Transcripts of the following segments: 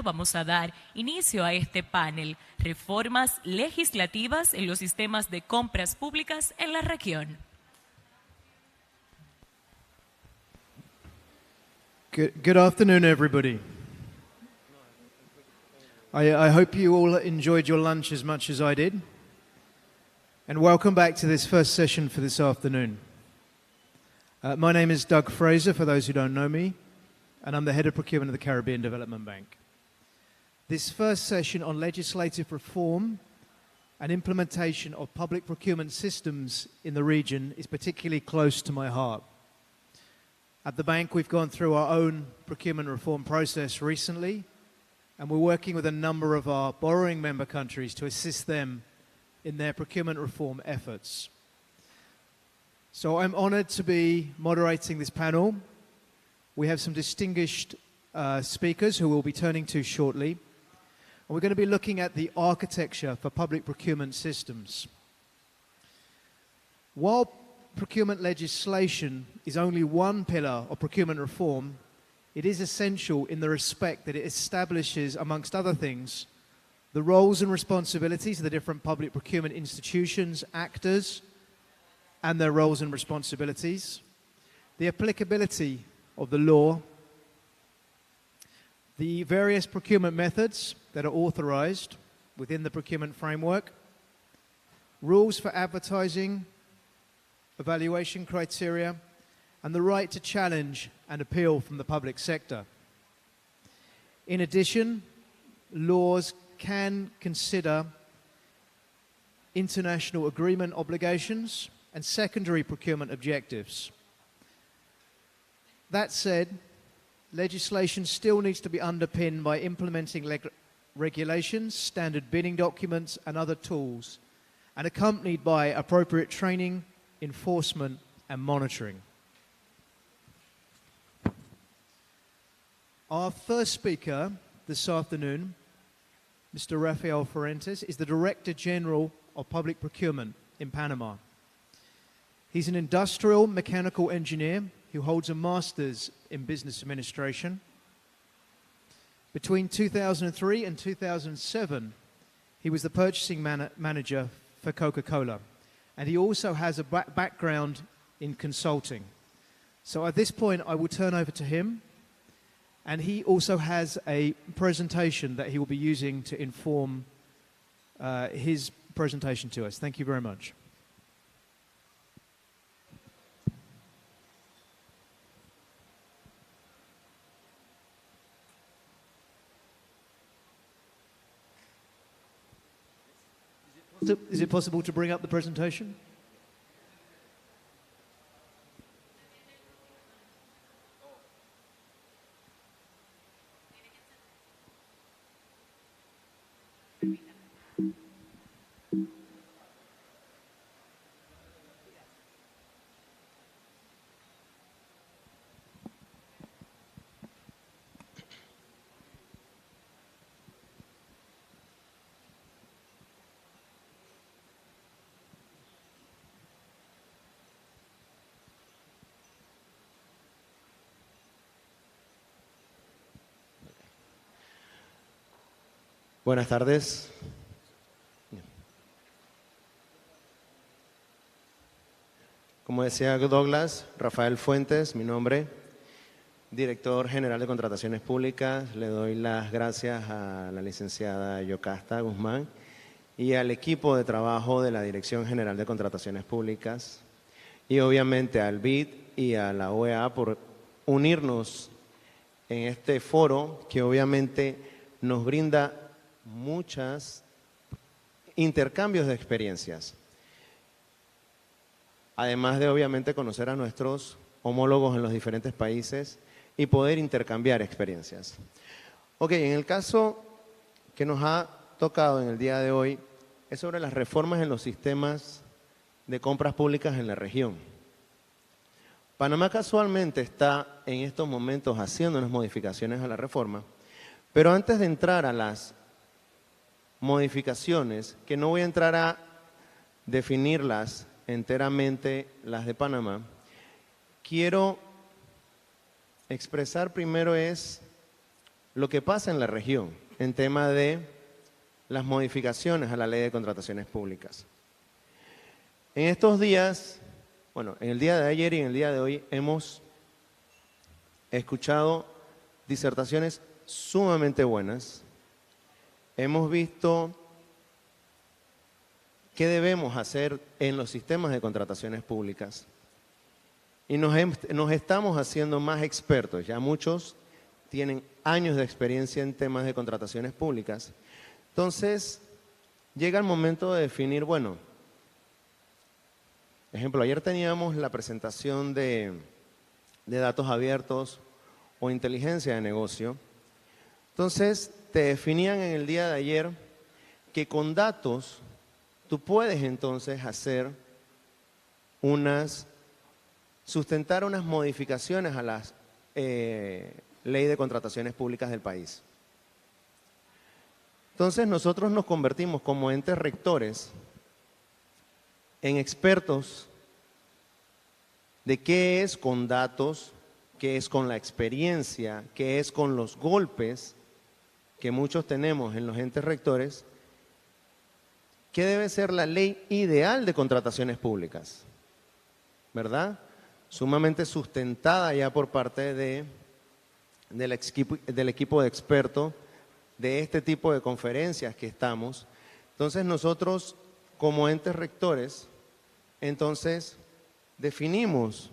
Vamos a dar inicio a este panel, reformas legislativas en los sistemas de compras públicas en la región. Good afternoon, everybody. I hope you all enjoyed your lunch as much as I did. And welcome back to this first session for this afternoon. My name is Doug Fraser, for those who don't know me, and I'm the Head of Procurement of the Caribbean Development Bank. This first session on legislative reform and implementation of public procurement systems in the region is particularly close to my heart. At the bank, we've gone through our own procurement reform process recently, and we're working with a number of our borrowing member countries to assist them in their procurement reform efforts. So I'm honored to be moderating this panel. We have some distinguished speakers who we'll be turning to shortly. And we're going to be looking at the architecture for public procurement systems. While procurement legislation is only one pillar of procurement reform, it is essential in the respect that it establishes, amongst other things, the roles and responsibilities of the different public procurement institutions, actors, and their roles and responsibilities, the applicability of the law, the various procurement methods that are authorized within the procurement framework, rules for advertising, evaluation criteria, and the right to challenge and appeal from the public sector. In addition, laws can consider international agreement obligations and secondary procurement objectives. That said, legislation still needs to be underpinned by implementing regulations, standard bidding documents, and other tools, and accompanied by appropriate training, enforcement, and monitoring. Our first speaker this afternoon, Mr. Rafael Fuentes, is the Director General of Public Procurement in Panama. He's an industrial mechanical engineer who holds a master's in business administration. Between 2003 and 2007, he was the purchasing manager for Coca-Cola, and he also has a background in consulting. So at this point, I will turn over to him, and he also has a presentation that he will be using to inform his presentation to us. Thank you very much. Is it possible to bring up the presentation? Buenas tardes. Como decía Douglas, Rafael Fuentes, mi nombre, Director General de Contrataciones Públicas. Le doy las gracias a la licenciada Yocasta Guzmán y al equipo de trabajo de la Dirección General de Contrataciones Públicas y obviamente al BID y a la OEA por unirnos en este foro que obviamente nos brinda muchos intercambios de experiencias, además de obviamente conocer a nuestros homólogos en los diferentes países y poder intercambiar experiencias. Ok, en el caso que nos ha tocado en el día de hoy es sobre las reformas en los sistemas de compras públicas en la región. Panamá casualmente está en estos momentos haciendo unas modificaciones a la reforma, pero antes de entrar a las modificaciones, que no voy a entrar a definirlas enteramente, las de Panamá, quiero expresar primero lo que pasa en la región en tema de las modificaciones a la ley de contrataciones públicas. En estos días, bueno, en el día de ayer y en el día de hoy hemos escuchado disertaciones sumamente buenas. Hemos visto qué debemos hacer en los sistemas de contrataciones públicas. Y nos estamos haciendo más expertos. Ya muchos tienen años de experiencia en temas de contrataciones públicas. Entonces, llega el momento de definir, bueno, ejemplo, ayer teníamos la presentación de datos abiertos o inteligencia de negocio. Entonces, te definían en el día de ayer que con datos tú puedes entonces sustentar unas modificaciones a las ley de contrataciones públicas del país. Entonces nosotros nos convertimos como entes rectores en expertos de qué es con datos, qué es con la experiencia, qué es con los golpes que muchos tenemos en los entes rectores, qué debe ser la ley ideal de contrataciones públicas, ¿verdad? Sumamente sustentada ya por parte del equipo de expertos de este tipo de conferencias que estamos. Entonces nosotros como entes rectores, entonces definimos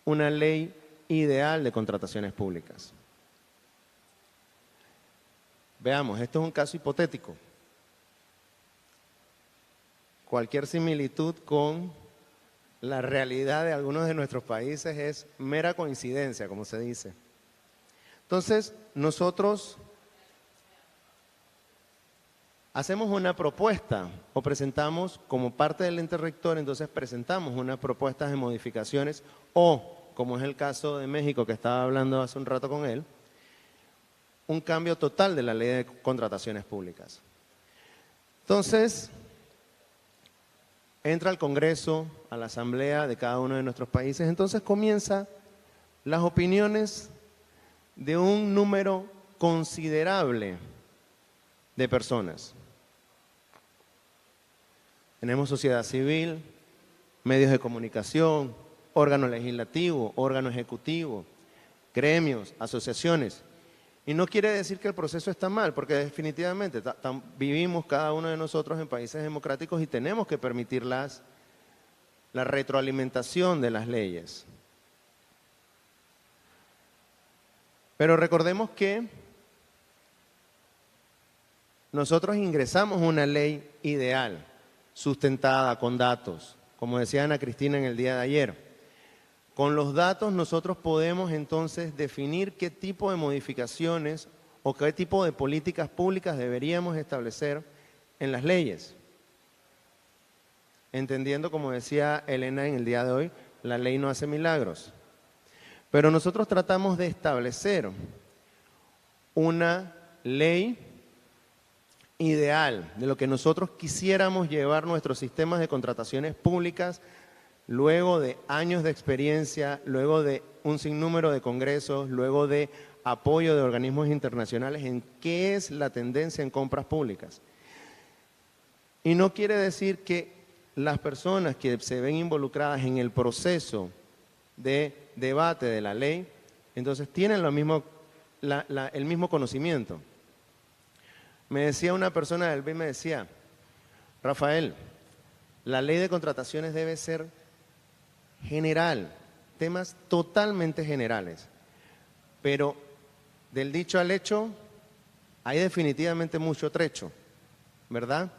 una ley ideal de contrataciones públicas. Veamos, esto es un caso hipotético. Cualquier similitud con la realidad de algunos de nuestros países es mera coincidencia, como se dice. Entonces, nosotros hacemos una propuesta o presentamos como parte del ente rector, entonces presentamos unas propuestas de modificaciones o, como es el caso de México que estaba hablando hace un rato con él, un cambio total de la ley de contrataciones públicas. Entonces, entra al Congreso, a la Asamblea de cada uno de nuestros países, entonces comienzan las opiniones de un número considerable de personas. Tenemos sociedad civil, medios de comunicación, órgano legislativo, órgano ejecutivo, gremios, asociaciones. Y no quiere decir que el proceso está mal, porque definitivamente vivimos cada uno de nosotros en países democráticos y tenemos que permitir la retroalimentación de las leyes. Pero recordemos que nosotros ingresamos una ley ideal, sustentada con datos, como decía Ana Cristina en el día de ayer. Con los datos nosotros podemos entonces definir qué tipo de modificaciones o qué tipo de políticas públicas deberíamos establecer en las leyes. Entendiendo, como decía Elena en el día de hoy, la ley no hace milagros. Pero nosotros tratamos de establecer una ley ideal de lo que nosotros quisiéramos llevar nuestros sistemas de contrataciones públicas luego de años de experiencia, luego de un sinnúmero de congresos, luego de apoyo de organismos internacionales en qué es la tendencia en compras públicas. Y no quiere decir que las personas que se ven involucradas en el proceso de debate de la ley, entonces tienen el mismo conocimiento. Me decía una persona del BID, me decía, Rafael, la ley de contrataciones debe ser general, temas totalmente generales, pero del dicho al hecho hay definitivamente mucho trecho, ¿verdad?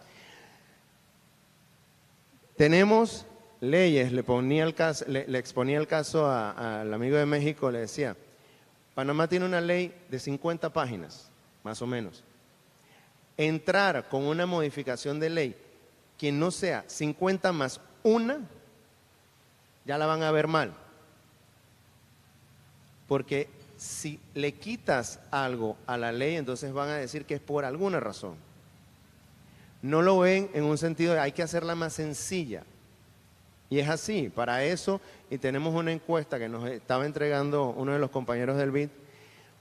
Tenemos leyes, le exponía el caso al amigo de México, le decía, Panamá tiene una ley de 50 páginas, más o menos. Entrar con una modificación de ley que no sea 50 más una, ya la van a ver mal. Porque si le quitas algo a la ley, entonces van a decir que es por alguna razón. No lo ven en un sentido de hay que hacerla más sencilla. Y es así, para eso, y tenemos una encuesta que nos estaba entregando uno de los compañeros del BID,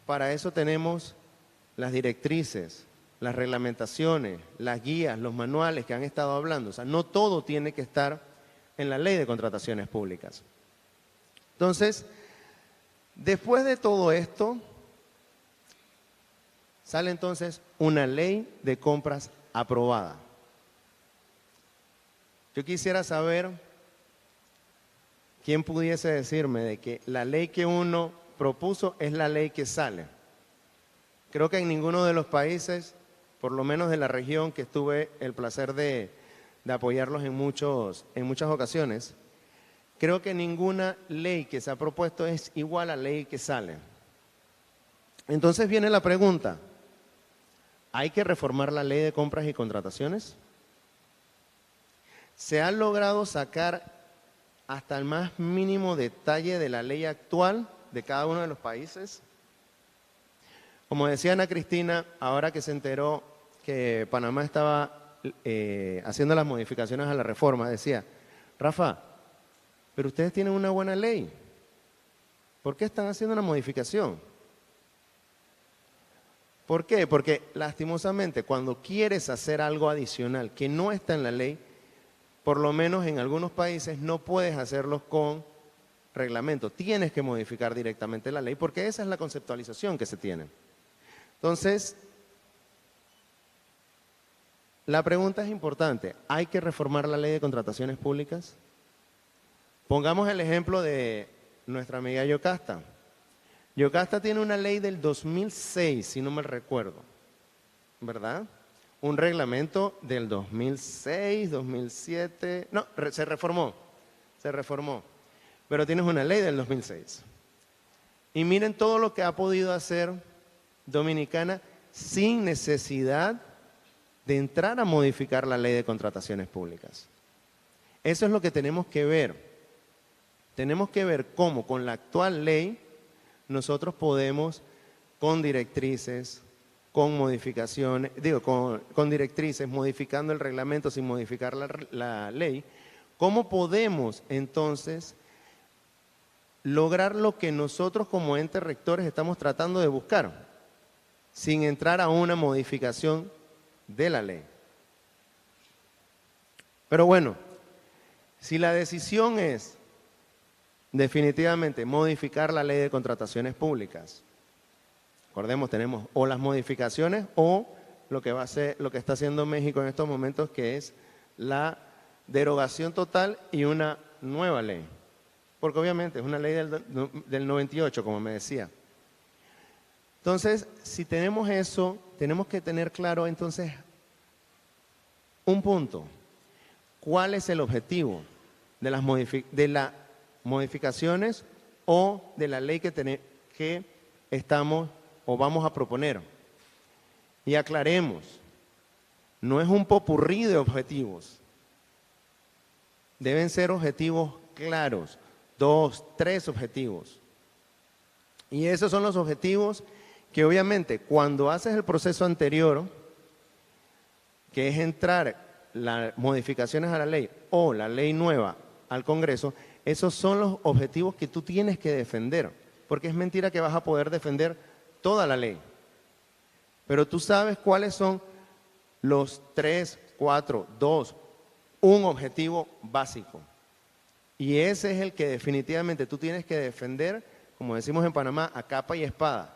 para eso tenemos las directrices, las reglamentaciones, las guías, los manuales que han estado hablando. O sea, no todo tiene que estar en la ley de contrataciones públicas. Entonces, después de todo esto, sale entonces una ley de compras aprobada. Yo quisiera saber quién pudiese decirme de que la ley que uno propuso es la ley que sale. Creo que en ninguno de los países, por lo menos de la región que tuve el placer de apoyarlos en muchas ocasiones, creo que ninguna ley que se ha propuesto es igual a la ley que sale. Entonces viene la pregunta, ¿hay que reformar la ley de compras y contrataciones? ¿Se ha logrado sacar hasta el más mínimo detalle de la ley actual de cada uno de los países? Como decía Ana Cristina, ahora que se enteró que Panamá estaba haciendo las modificaciones a la reforma, decía, Rafa, pero ustedes tienen una buena ley, ¿por qué están haciendo una modificación? ¿Por qué? Porque lastimosamente cuando quieres hacer algo adicional que no está en la ley, por lo menos en algunos países no puedes hacerlo con reglamento, tienes que modificar directamente la ley porque esa es la conceptualización que se tiene. Entonces, la pregunta es importante, ¿hay que reformar la ley de contrataciones públicas? Pongamos el ejemplo de nuestra amiga Yocasta. Yocasta tiene una ley del 2006, si no me recuerdo, ¿verdad? Un reglamento del 2006, 2007, no, se reformó, pero tienes una ley del 2006. Y miren todo lo que ha podido hacer Dominicana sin necesidad de entrar a modificar la ley de contrataciones públicas. Eso es lo que tenemos que ver. Tenemos que ver cómo con la actual ley nosotros podemos, con directrices, con modificaciones, con directrices, modificando el reglamento sin modificar la ley, cómo podemos entonces lograr lo que nosotros como entes rectores estamos tratando de buscar, sin entrar a una modificación de la ley. Pero bueno, si la decisión es definitivamente modificar la ley de contrataciones públicas, recordemos, tenemos o las modificaciones o lo que va a ser, lo que está haciendo México en estos momentos, que es la derogación total y una nueva ley. Porque obviamente es una ley del 98, como me decía. Entonces, si tenemos eso, tenemos que tener claro entonces un punto. ¿Cuál es el objetivo de las modificaciones o de la ley que estamos o vamos a proponer? Y aclaremos, no es un popurrí de objetivos. Deben ser objetivos claros, 2, 3 objetivos. Y esos son los objetivos que obviamente cuando haces el proceso anterior, que es entrar las modificaciones a la ley o la ley nueva al Congreso, esos son los objetivos que tú tienes que defender, porque es mentira que vas a poder defender toda la ley. Pero tú sabes cuáles son los 3, 4, 2, un objetivo básico. Y ese es el que definitivamente tú tienes que defender, como decimos en Panamá, a capa y espada,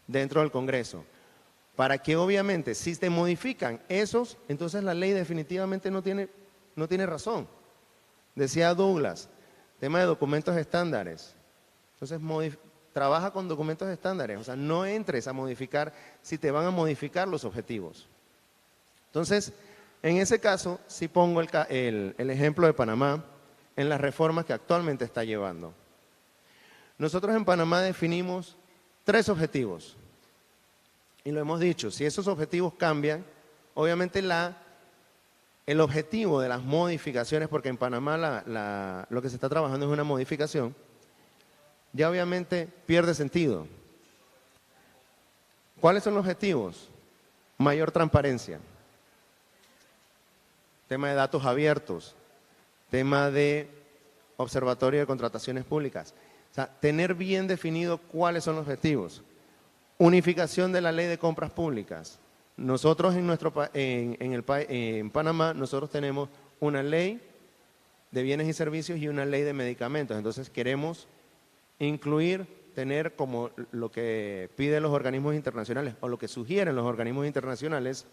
dentro del Congreso. Para que obviamente, si te modifican esos, entonces la ley definitivamente no tiene razón. Decía Douglas, tema de documentos estándares. Entonces, trabaja con documentos estándares, o sea, no entres a modificar si te van a modificar los objetivos. Entonces, en ese caso, sí pongo el ejemplo de Panamá en las reformas que actualmente está llevando. Nosotros en Panamá definimos 3 objetivos. Y lo hemos dicho, si esos objetivos cambian, obviamente el objetivo de las modificaciones, porque en Panamá lo que se está trabajando es una modificación, ya obviamente pierde sentido. ¿Cuáles son los objetivos? Mayor transparencia, tema de datos abiertos, tema de observatorio de contrataciones públicas. O sea, tener bien definido cuáles son los objetivos. Unificación de la ley de compras públicas. Nosotros en Panamá, nosotros tenemos una ley de bienes y servicios y una ley de medicamentos. Entonces queremos incluir, tener como lo que piden los organismos internacionales o lo que sugieren los organismos internacionales,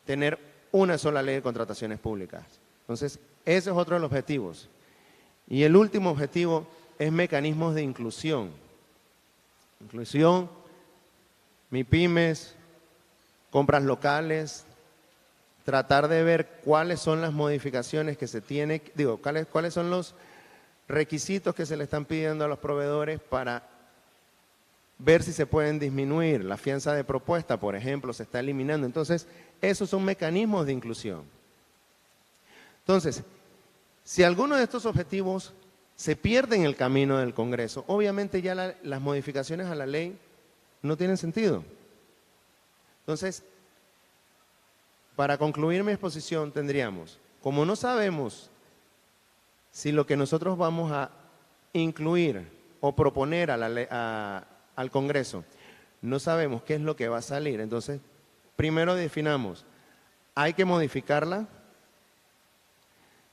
tener una sola ley de contrataciones públicas. Entonces, ese es otro de los objetivos. Y el último objetivo es mecanismos de inclusión. Inclusión, MIPYMES, compras locales, tratar de ver cuáles son las modificaciones que se tienen, cuáles son los requisitos que se le están pidiendo a los proveedores para ver si se pueden disminuir. La fianza de propuesta, por ejemplo, se está eliminando. Entonces, esos son mecanismos de inclusión. Entonces, si alguno de estos objetivos se pierde en el camino del Congreso, obviamente ya las modificaciones a la ley no tienen sentido. Entonces, para concluir mi exposición tendríamos, como no sabemos si lo que nosotros vamos a incluir o proponer al Congreso, no sabemos qué es lo que va a salir, entonces primero definamos, ¿hay que modificarla?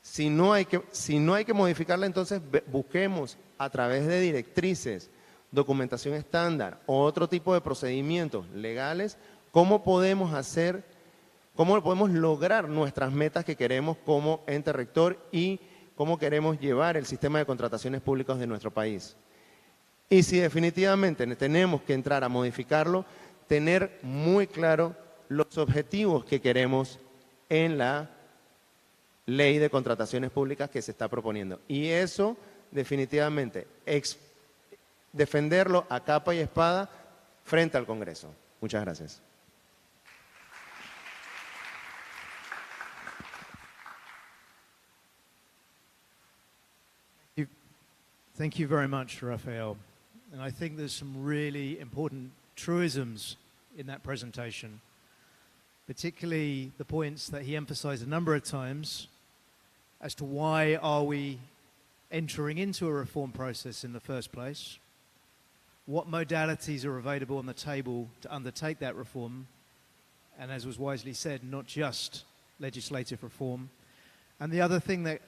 Si no hay que modificarla, entonces busquemos a través de directrices, documentación estándar o otro tipo de procedimientos legales, cómo podemos lograr nuestras metas que queremos como ente rector y cómo queremos llevar el sistema de contrataciones públicas de nuestro país. Y si definitivamente tenemos que entrar a modificarlo, tener muy claro los objetivos que queremos en la ley de contrataciones públicas que se está proponiendo. Y eso definitivamente, defenderlo a capa y espada frente al Congreso. Muchas gracias. Thank you very much, Rafael. And I think there's some really important truisms in that presentation, particularly the points that he emphasized a number of times as to why are we entering into a reform process in the first place, what modalities are available on the table to undertake that reform, and as was wisely said, not just legislative reform. And the other thing that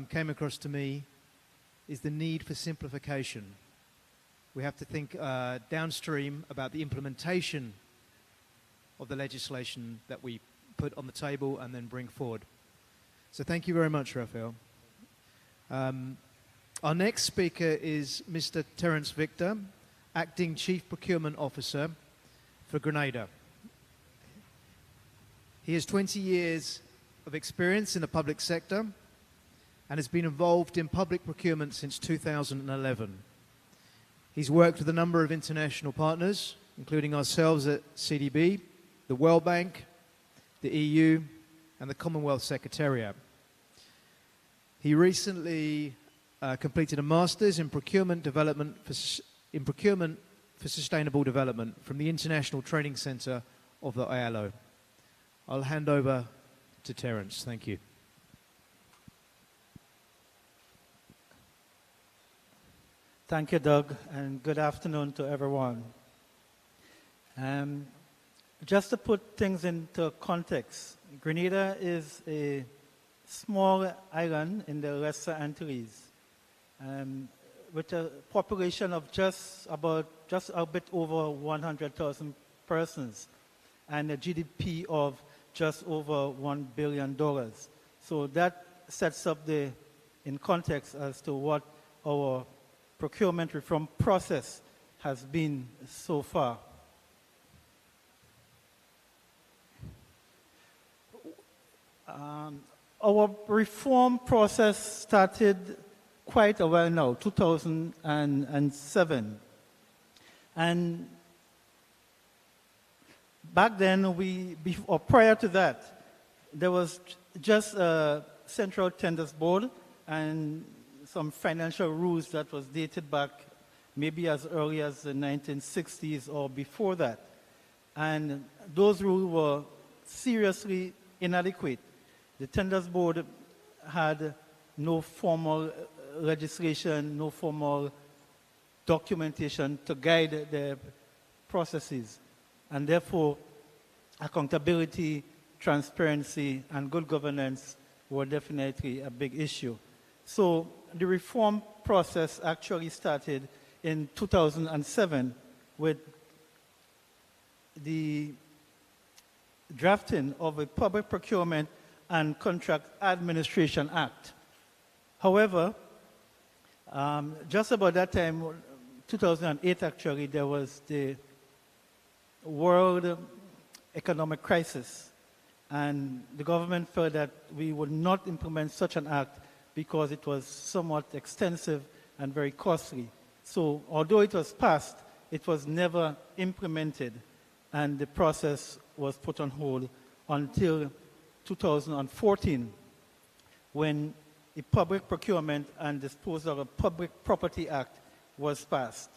came across to me is the need for simplification. We have to think downstream about the implementation of the legislation that we put on the table and then bring forward. So thank you very much, Rafael. Our next speaker is Mr. Terence Victor, Acting Chief Procurement Officer for Grenada. He has 20 years of experience in the public sector and has been involved in public procurement since 2011. He's worked with a number of international partners, including ourselves at CDB, the World Bank, the EU, and the Commonwealth Secretariat. He recently completed a master's in procurement for sustainable development from the International Training Center of the ILO. I'll hand over to Terence. Thank you. Thank you, Doug, and good afternoon to everyone. Just to put things into context, Grenada is a small island in the Lesser Antilles with a population of just a bit over 100,000 persons and a GDP of just over $1 billion. So that sets up in context as to what our procurement reform process has been so far. Our reform process started quite a while now, 2007. And back then, or prior to that, there was just a Central Tenders Board and some financial rules that was dated back maybe as early as the 1960s or before that. And those rules were seriously inadequate. The Tenders Board had no formal legislation, no formal documentation to guide the processes. And therefore, accountability, transparency, and good governance were definitely a big issue. So the reform process actually started in 2007 with the drafting of a Public Procurement and Contract Administration Act. However, just about that time, 2008 actually, there was the world economic crisis, and the government felt that we would not implement such an act because it was somewhat extensive and very costly. So although it was passed, it was never implemented, and the process was put on hold until 2014, when the Public Procurement and Disposal of Public Property Act was passed.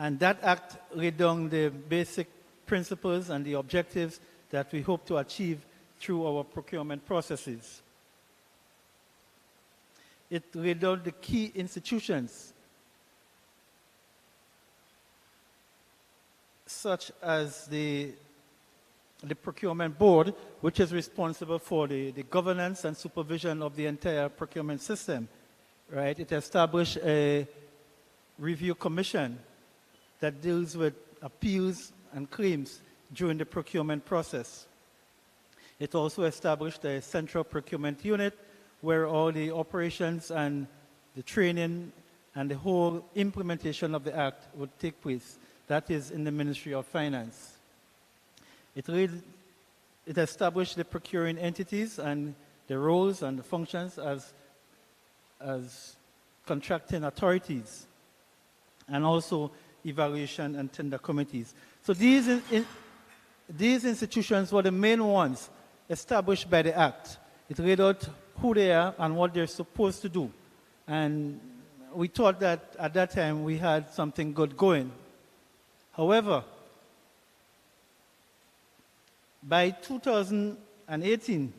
And that act laid down the basic principles and the objectives that we hope to achieve through our procurement processes. It laid out the key institutions, such as the procurement board, which is responsible for the governance and supervision of the entire procurement system, right? It established a review commission that deals with appeals and claims during the procurement process. It also established a central procurement unit where all the operations and the training and the whole implementation of the act would take place. That is in the Ministry of Finance. It established the procuring entities and the roles and the functions as contracting authorities, and also evaluation and tender committees. So these institutions were the main ones established by the Act. It laid out who they are and what they're supposed to do. And we thought that at that time we had something good going. However, by 2018,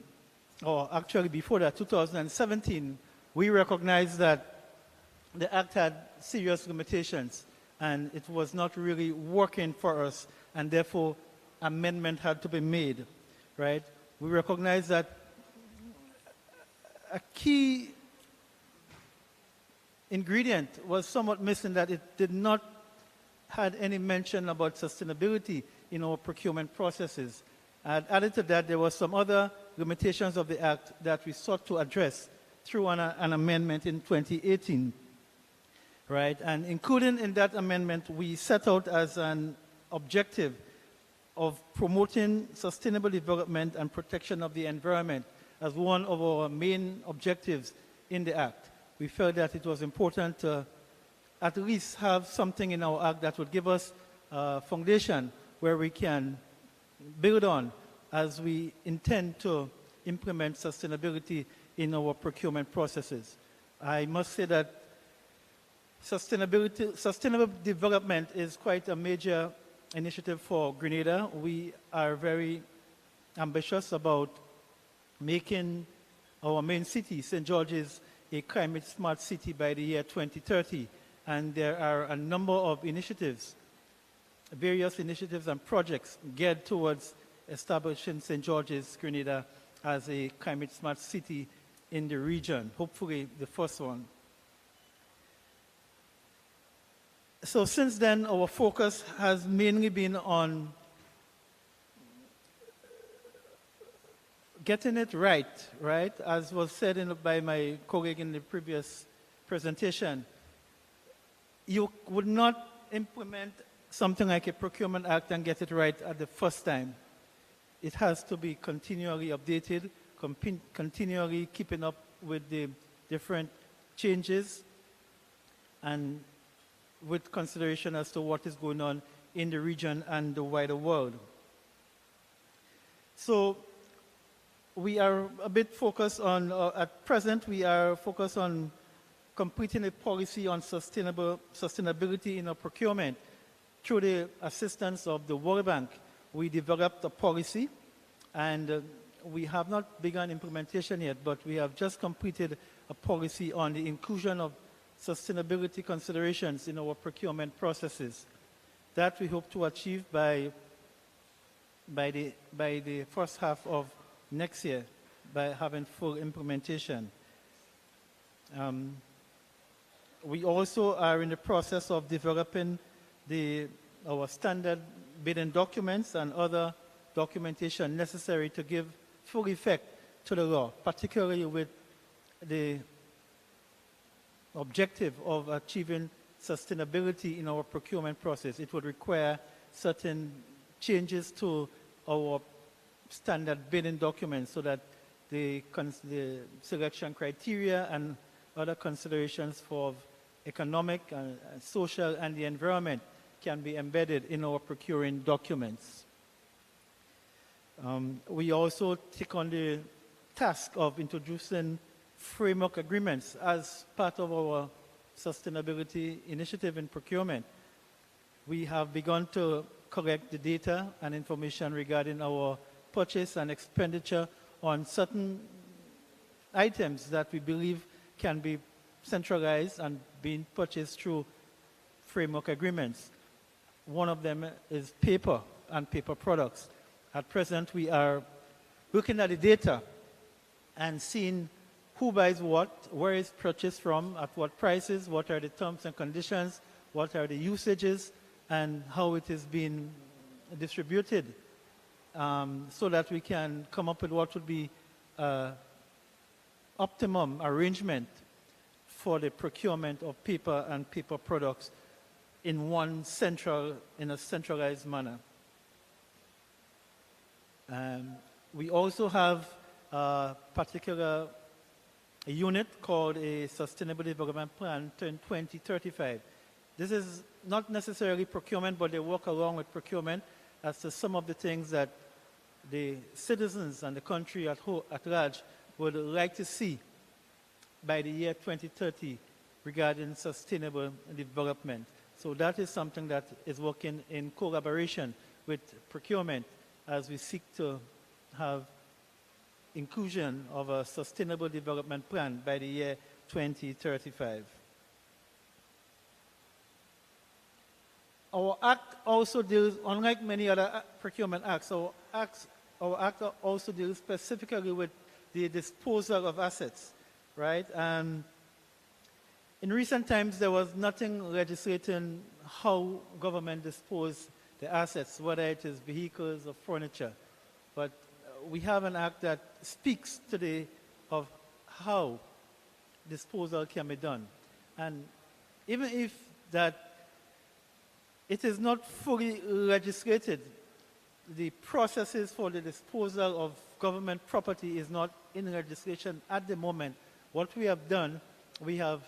or actually before that, 2017, we recognized that the Act had serious limitations and it was not really working for us, and therefore amendment had to be made, right? We recognized that a key ingredient was somewhat missing, that it did not had any mention about sustainability in our procurement processes. And added to that, there were some other limitations of the Act that we sought to address through an amendment in 2018, right? And including in that amendment, we set out as an objective of promoting sustainable development and protection of the environment as one of our main objectives in the Act. We felt that it was important to at least have something in our Act that would give us a foundation where we can build on as we intend to implement sustainability in our procurement processes. I must say that sustainable development is quite a major initiative for Grenada. We are very ambitious about making our main city, St. George's, a climate smart city by the year 2030. And there are a number of initiatives, various initiatives and projects geared towards establishing St. George's, Grenada, as a climate smart city in the region, hopefully the first one. So since then, our focus has mainly been on getting it right? As was said by my colleague in the previous presentation, you would not implement something like a procurement act and get it right at the first time. It has to be continually updated, continually keeping up with the different changes and with consideration as to what is going on in the region and the wider world. So we are a bit focused on, at present, we are focused on completing a policy on sustainability in our procurement. Through the assistance of the World Bank, we developed a policy, and we have not begun implementation yet, but we have just completed a policy on the inclusion of sustainability considerations in our procurement processes. That we hope to achieve by the first half of next year, by having full implementation. We also are in the process of developing our standard bidding documents and other documentation necessary to give full effect to the law, particularly with the objective of achieving sustainability in our procurement process. It would require certain changes to our standard bidding documents so that the selection criteria and other considerations for economic, social, and the environment can be embedded in our procuring documents. We also take on the task of introducing framework agreements as part of our sustainability initiative in procurement. We have begun to collect the data and information regarding our purchase and expenditure on certain items that we believe can be centralized and being purchased through framework agreements. One of them is paper and paper products. At present, we are looking at the data and seeing who buys what, where it's purchased from, at what prices, what are the terms and conditions, what are the usages, and how it is being distributed, so that we can come up with what would be optimum arrangement for the procurement of paper and paper products in a centralized manner. We also have a particular unit called a Sustainable Development Plan 2035. This is not necessarily procurement, but they work along with procurement as to some of the things that the citizens and the country at large would like to see by the year 2030 regarding sustainable development. So that is something that is working in collaboration with procurement as we seek to have inclusion of a sustainable development plan by the year 2035. Our act also deals, unlike many other procurement acts, our act also deals specifically with the disposal of assets, right? And in recent times, there was nothing legislating how government dispose the assets, whether it is vehicles or furniture. But we have an act that speaks today of how disposal can be done. And even if that it is not fully legislated, the processes for the disposal of government property is not in legislation at the moment. What we have done, we have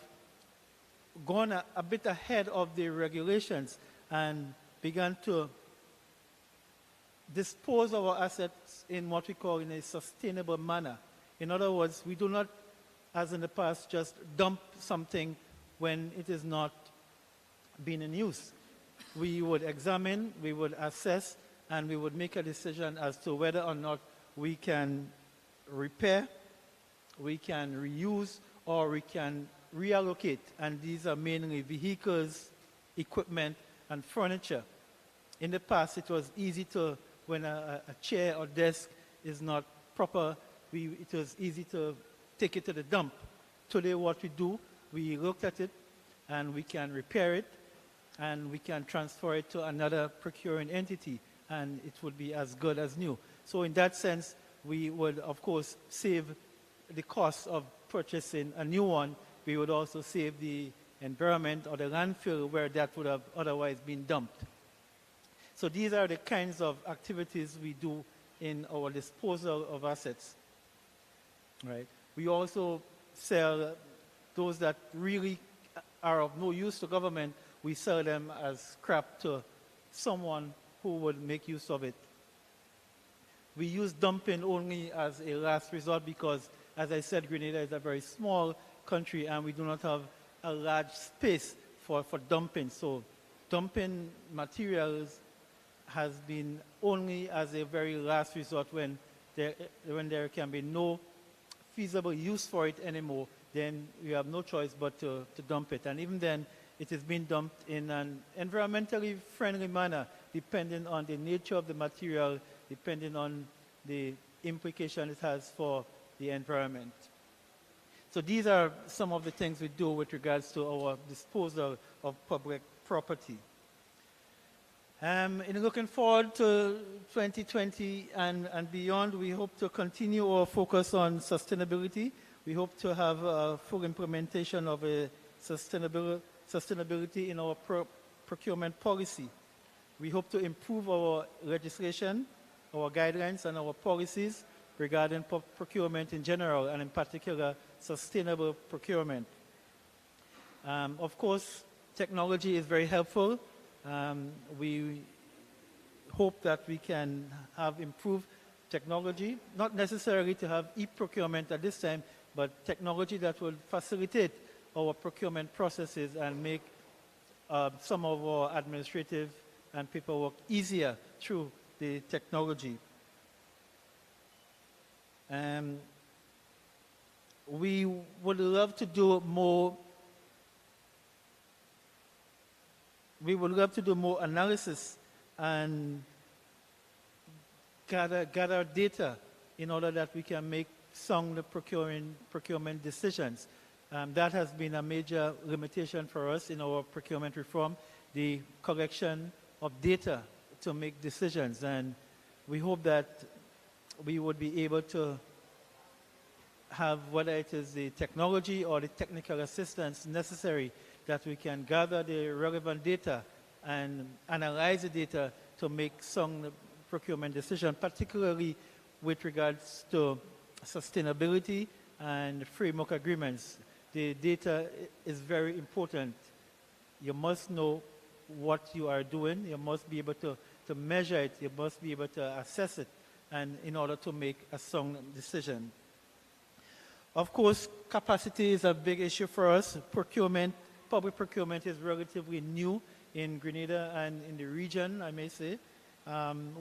gone a bit ahead of the regulations and begun to dispose of our assets in what we call in a sustainable manner. In other words, we do not, as in the past, just dump something when it is not being in use. We would examine, we would assess, and we would make a decision as to whether or not we can repair, we can reuse, or we can reallocate. And these are mainly vehicles, equipment, and furniture. In the past, it was easy to, when a chair or desk is not proper, it was easy to take it to the dump. Today, what we do, we look at it, and we can repair it, and we can transfer it to another procuring entity, and it would be as good as new. So in that sense, we would, of course, save the cost of purchasing a new one. We would also save the environment or the landfill where that would have otherwise been dumped. So these are the kinds of activities we do in our disposal of assets. Right? We also sell those that really are of no use to government. We sell them as scrap to someone who would make use of it. We use dumping only as a last resort because, as I said, Grenada is a very small country and we do not have a large space for dumping. So dumping materials has been only as a very last resort when there can be no feasible use for it anymore. Then we have no choice but to dump it. And even then, it is being dumped in an environmentally friendly manner, depending on the nature of the material, depending on the implication it has for the environment. So these are some of the things we do with regards to our disposal of public property. In looking forward to 2020 and beyond, we hope to continue our focus on sustainability. We hope to have a full implementation of a sustainability in our procurement policy. We hope to improve our legislation, our guidelines, and our policies regarding procurement in general, and in particular, sustainable procurement. Of course, technology is very helpful. We hope that we can have improved technology, not necessarily to have e-procurement at this time, but technology that will facilitate our procurement processes and make some of our administrative and paperwork easier through the technology. We would love to do more. We would love to do more analysis and gather data in order that we can make sound procurement decisions. That has been a major limitation for us in our procurement reform, the collection of data to make decisions. And we hope that we would be able to have, whether it is the technology or the technical assistance necessary, that we can gather the relevant data and analyze the data to make sound procurement decisions, particularly with regards to sustainability and framework agreements. The data is very important. You must know what you are doing. You must be able to measure it. You must be able to assess it, and in order to make a sound decision. Of course, capacity is a big issue for us. Public procurement is relatively new in Grenada and in the region, I may say.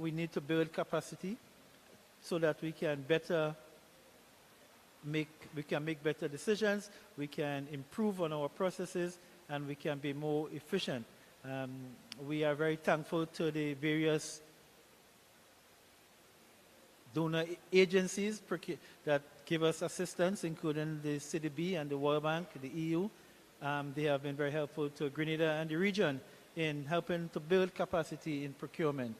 We need to build capacity so that we can make better decisions, we can improve on our processes, and we can be more efficient. We are very thankful to the various donor agencies that give us assistance, including the CDB and the World Bank, the EU. They have been very helpful to Grenada and the region in helping to build capacity in procurement.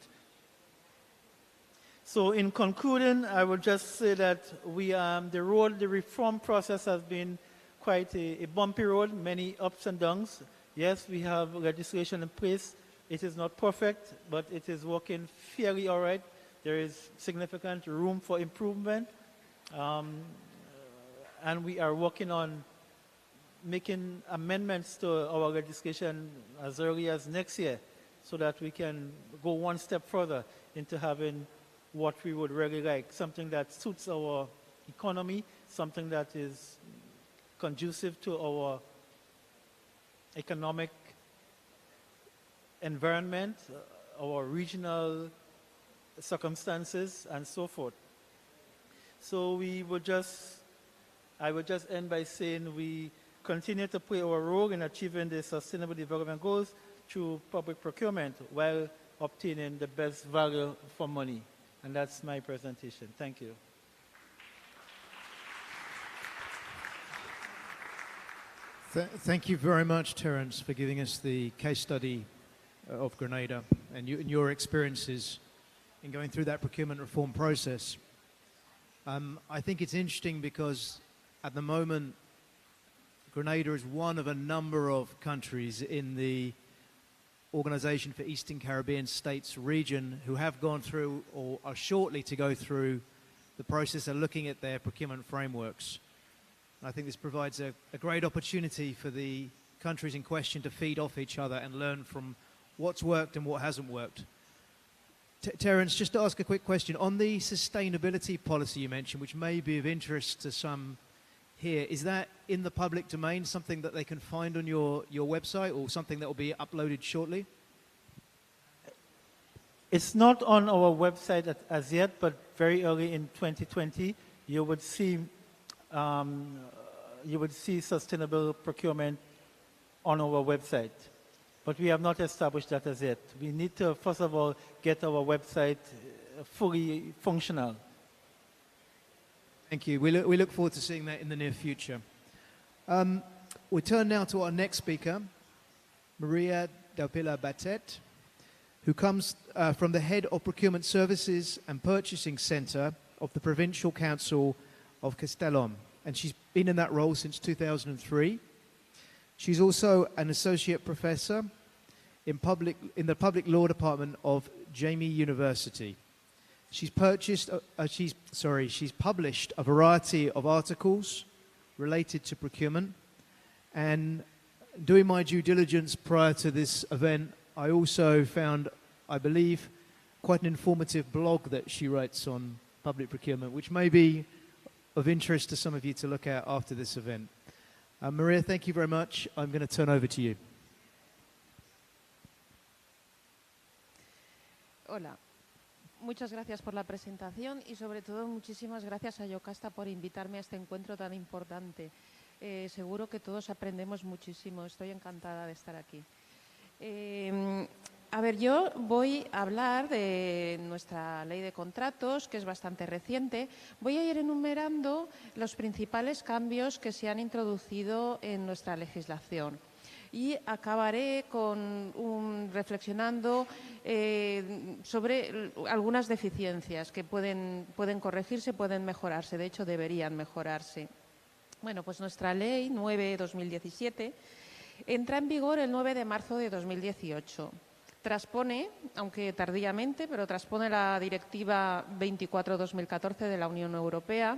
So in concluding, I would just say that the reform process has been quite a bumpy road, many ups and downs. Yes, we have legislation in place. It is not perfect, but it is working fairly all right. There is significant room for improvement. And we are working on making amendments to our legislation as early as next year so that we can go one step further into having what we would really like, something that suits our economy, something that is conducive to our economic environment, our regional circumstances, and so forth. So I would just end by saying we continue to play our role in achieving the Sustainable Development Goals through public procurement while obtaining the best value for money. And that's my presentation. Thank you. Thank you very much, Terence, for giving us the case study of Grenada and your experiences in going through that procurement reform process. I think it's interesting because at the moment, Grenada is one of a number of countries in the Organization for Eastern Caribbean States region who have gone through or are shortly to go through the process of looking at their procurement frameworks. And I think this provides a great opportunity for the countries in question to feed off each other and learn from what's worked and what hasn't worked. Terence, just to ask a quick question. On the sustainability policy you mentioned, which may be of interest to some here, is that in the public domain, something that they can find on your website or something that will be uploaded shortly? It's not on our website as yet, but very early in 2020, you would see sustainable procurement on our website. But we have not established that as yet. We need to, first of all, get our website fully functional. Thank you. We look forward to seeing that in the near future. We turn now to our next speaker, Maria Del Pilar Batet, who comes from the Head of Procurement Services and Purchasing Centre of the Provincial Council of Castellón. And she's been in that role since 2003. She's also an Associate Professor in the Public Law Department of Jamie University. She's published a variety of articles related to procurement, and doing my due diligence prior to this event, I also found, I believe, quite an informative blog that she writes on public procurement, which may be of interest to some of you to look at after this event. Maria, thank you very much. I'm going to turn over to you. Hola. Muchas gracias por la presentación y sobre todo muchísimas gracias a Yocasta por invitarme a este encuentro tan importante. Seguro que todos aprendemos muchísimo. Estoy encantada de estar aquí. A ver, yo voy a hablar de nuestra ley de contratos, que es bastante reciente. Voy a ir enumerando los principales cambios que se han introducido en nuestra legislación. Y acabaré reflexionando sobre algunas deficiencias que pueden corregirse, pueden mejorarse, de hecho deberían mejorarse. Bueno, pues nuestra ley 9/2017 entra en vigor el 9 de marzo de 2018. Transpone, aunque tardíamente, pero transpone la Directiva 24/2014 de la Unión Europea.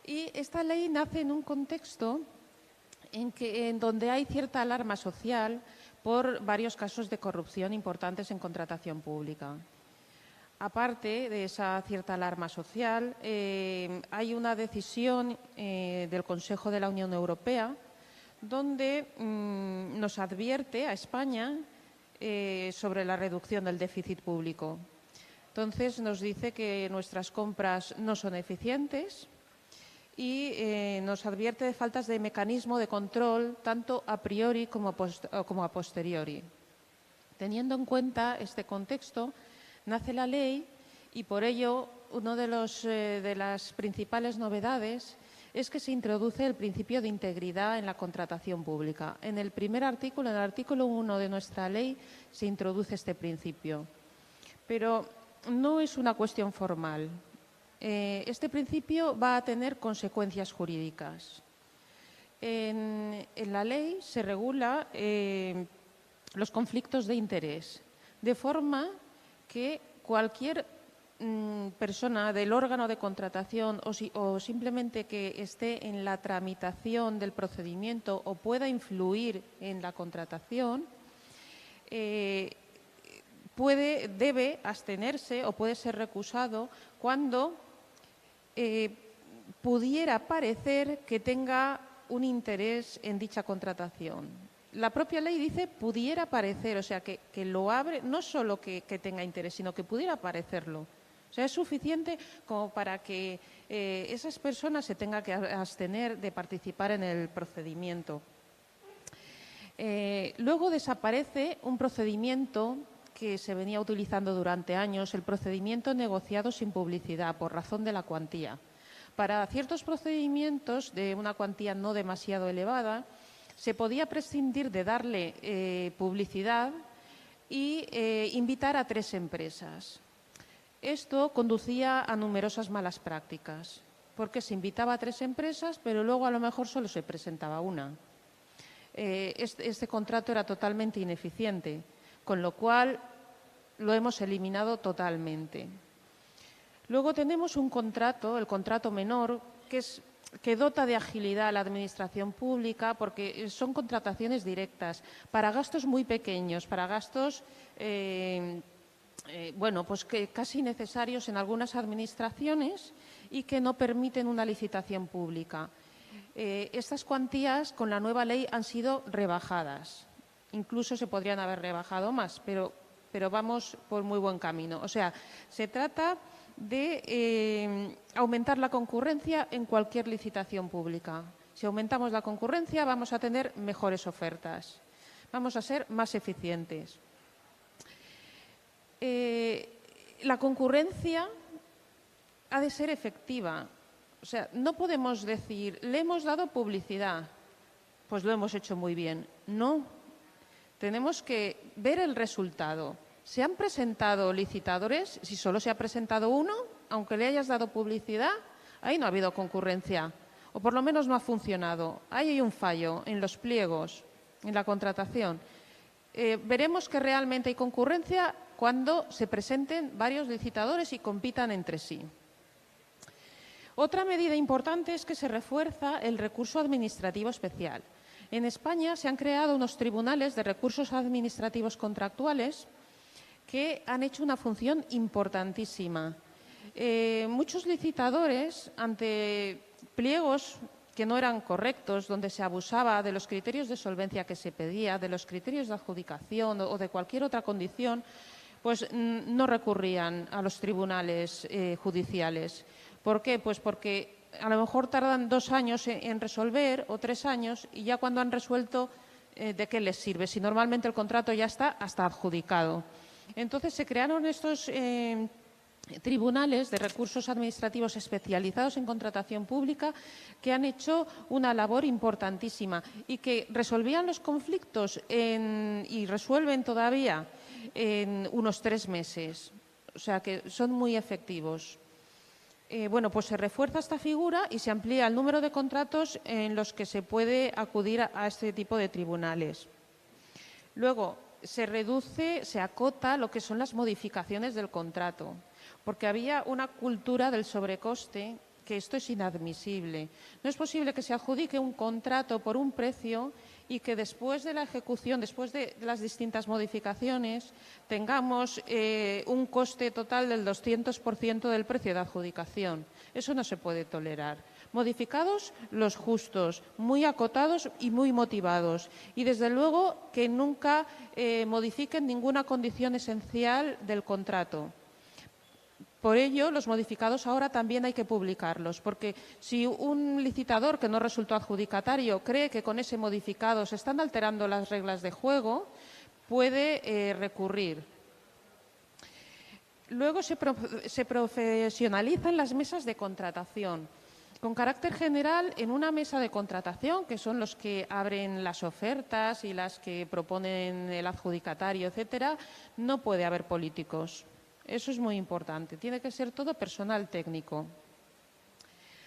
Y esta ley nace en un contexto en donde hay cierta alarma social por varios casos de corrupción importantes en contratación pública. Aparte de esa cierta alarma social, hay una decisión del Consejo de la Unión Europea donde nos advierte a España sobre la reducción del déficit público. Entonces, nos dice que nuestras compras no son eficientes y nos advierte de faltas de mecanismo de control tanto a priori como a posteriori. Teniendo en cuenta este contexto, nace la ley y por ello una de las principales novedades es que se introduce el principio de integridad en la contratación pública. En el primer artículo, en el artículo 1 de nuestra ley, se introduce este principio. Pero no es una cuestión formal. Este principio va a tener consecuencias jurídicas. En la ley se regula los conflictos de interés, de forma que cualquier persona del órgano de contratación o simplemente que esté en la tramitación del procedimiento o pueda influir en la contratación, debe abstenerse o puede ser recusado cuando pudiera parecer que tenga un interés en dicha contratación. La propia ley dice pudiera parecer, o sea, que lo abre, no solo que tenga interés, sino que pudiera parecerlo. O sea, es suficiente como para que esas personas se tengan que abstener de participar en el procedimiento. Luego desaparece un procedimiento que se venía utilizando durante años, el procedimiento negociado sin publicidad por razón de la cuantía. Para ciertos procedimientos de una cuantía no demasiado elevada, se podía prescindir de darle publicidad y invitar a 3 empresas. Esto conducía a numerosas malas prácticas, porque se invitaba a 3 empresas, pero luego a lo mejor solo se presentaba una. Este contrato era totalmente ineficiente, con lo cual lo hemos eliminado totalmente. Luego tenemos un contrato, el contrato menor, que dota de agilidad a la administración pública porque son contrataciones directas para gastos muy pequeños, para gastos pues que casi necesarios en algunas administraciones y que no permiten una licitación pública. Estas cuantías con la nueva ley han sido rebajadas. Incluso se podrían haber rebajado más, pero vamos por muy buen camino. O sea, se trata de aumentar la concurrencia en cualquier licitación pública Si aumentamos la concurrencia, vamos a tener mejores ofertas, vamos a ser más eficientes. La concurrencia ha de ser efectiva. O sea, no podemos decir, le hemos dado publicidad, pues lo hemos hecho muy bien. No, tenemos que ver el resultado. ¿Se han presentado licitadores? Si solo se ha presentado uno, aunque le hayas dado publicidad, ahí no ha habido concurrencia, o por lo menos no ha funcionado. Ahí hay un fallo en los pliegos, en la contratación. Veremos que realmente hay concurrencia cuando se presenten varios licitadores y compitan entre sí. Otra medida importante es que se refuerza el recurso administrativo especial. En España se han creado unos tribunales de recursos administrativos contractuales que han hecho una función importantísima. Muchos licitadores, ante pliegos que no eran correctos, donde se abusaba de los criterios de solvencia que se pedía, de los criterios de adjudicación o de cualquier otra condición, pues no recurrían a los tribunales judiciales. ¿Por qué? Pues porque a lo mejor tardan 2 años en resolver o 3 años y ya cuando han resuelto, ¿de qué les sirve? Si normalmente el contrato ya está hasta adjudicado. Entonces se crearon estos tribunales de recursos administrativos especializados en contratación pública que han hecho una labor importantísima y que resolvían los conflictos y resuelven todavía en unos 3 meses. O sea que son muy efectivos. Bueno, pues se refuerza esta figura y se amplía el número de contratos en los que se puede acudir a este tipo de tribunales. Luego, se reduce, se acota lo que son las modificaciones del contrato, porque había una cultura del sobrecoste que esto es inadmisible. No es posible que se adjudique un contrato por un precio y que después de la ejecución, después de las distintas modificaciones, tengamos un coste total del 200% del precio de adjudicación. Eso no se puede tolerar. Modificados los justos, muy acotados y muy motivados. Y desde luego que nunca modifiquen ninguna condición esencial del contrato. Por ello, los modificados ahora también hay que publicarlos, porque si un licitador que no resultó adjudicatario cree que con ese modificado se están alterando las reglas de juego, puede recurrir. Luego se profesionalizan las mesas de contratación. Con carácter general, en una mesa de contratación, que son los que abren las ofertas y las que proponen el adjudicatario, etcétera, no puede haber políticos. Eso es muy importante. Tiene que ser todo personal técnico.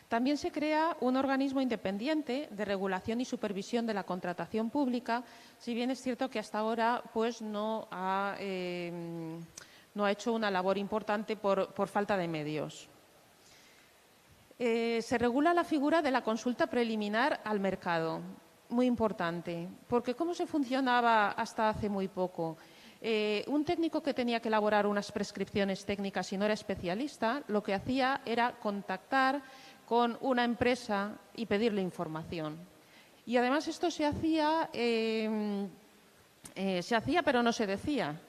También se crea un organismo independiente de regulación y supervisión de la contratación pública, si bien es cierto que hasta ahora pues, no ha hecho una labor importante por falta de medios. Se regula la figura de la consulta preliminar al mercado. Muy importante, porque ¿cómo se funcionaba hasta hace muy poco? Un técnico que tenía que elaborar unas prescripciones técnicas y no era especialista, lo que hacía era contactar con una empresa y pedirle información. Y además esto se hacía pero no se decía.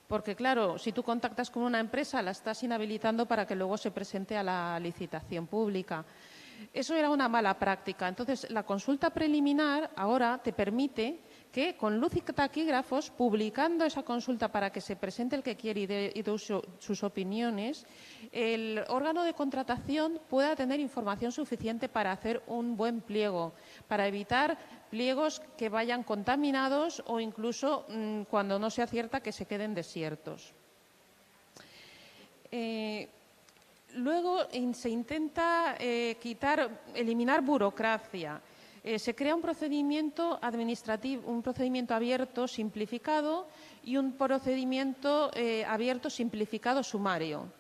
Porque claro, si tú contactas con una empresa, la estás inhabilitando para que luego se presente a la licitación pública. Eso era una mala práctica. Entonces, la consulta preliminar ahora te permite que con luz y taquígrafos, publicando esa consulta para que se presente el que quiere y dé sus opiniones, el órgano de contratación pueda tener información suficiente para hacer un buen pliego, para evitar pliegos que vayan contaminados o incluso, cuando no se acierta, que se queden desiertos. Luego se intenta eliminar burocracia. Se crea un procedimiento administrativo, un procedimiento abierto simplificado y un procedimiento abierto simplificado sumario.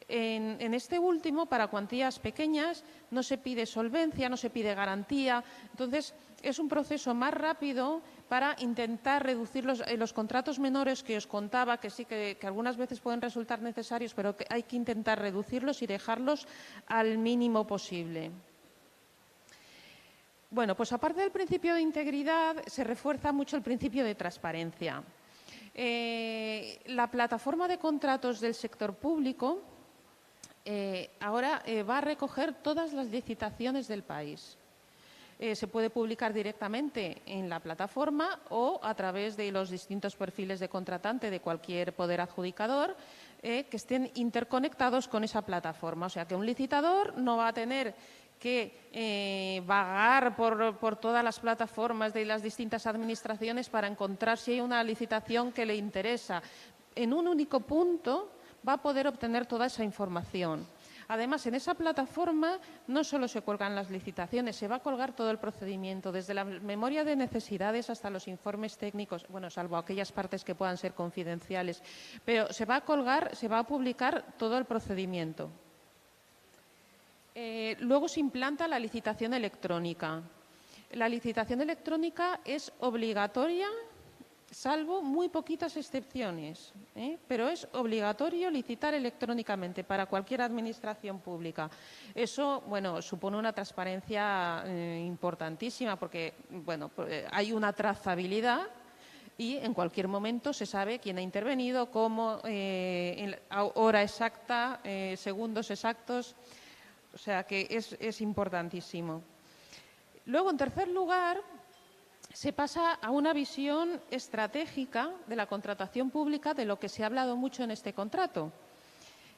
En este último, para cuantías pequeñas, no se pide solvencia, no se pide garantía. Entonces, es un proceso más rápido para intentar reducir los contratos menores que os contaba, que sí que algunas veces pueden resultar necesarios, pero que hay que intentar reducirlos y dejarlos al mínimo posible. Bueno, pues aparte del principio de integridad, se refuerza mucho el principio de transparencia. La plataforma de contratos del sector público ahora va a recoger todas las licitaciones del país. se puede publicar directamente en la plataforma o a través de los distintos perfiles de contratante de cualquier poder adjudicador que estén interconectados con esa plataforma. O sea, que un licitador no va a tener que vagar por todas las plataformas de las distintas administraciones para encontrar si hay una licitación que le interesa. En un único punto va a poder obtener toda esa información. Además, en esa plataforma no solo se cuelgan las licitaciones, se va a colgar todo el procedimiento, desde la memoria de necesidades hasta los informes técnicos, bueno, salvo aquellas partes que puedan ser confidenciales, pero se va a colgar, se va a publicar todo el procedimiento. Luego se implanta la licitación electrónica. La licitación electrónica es obligatoria, salvo muy poquitas excepciones, pero es obligatorio licitar electrónicamente para cualquier administración pública. Eso, bueno, supone una transparencia importantísima porque, bueno, hay una trazabilidad y en cualquier momento se sabe quién ha intervenido, cómo, hora exacta, segundos exactos, o sea que es importantísimo. Luego, en tercer lugar, se pasa a una visión estratégica de la contratación pública, de lo que se ha hablado mucho en este contrato.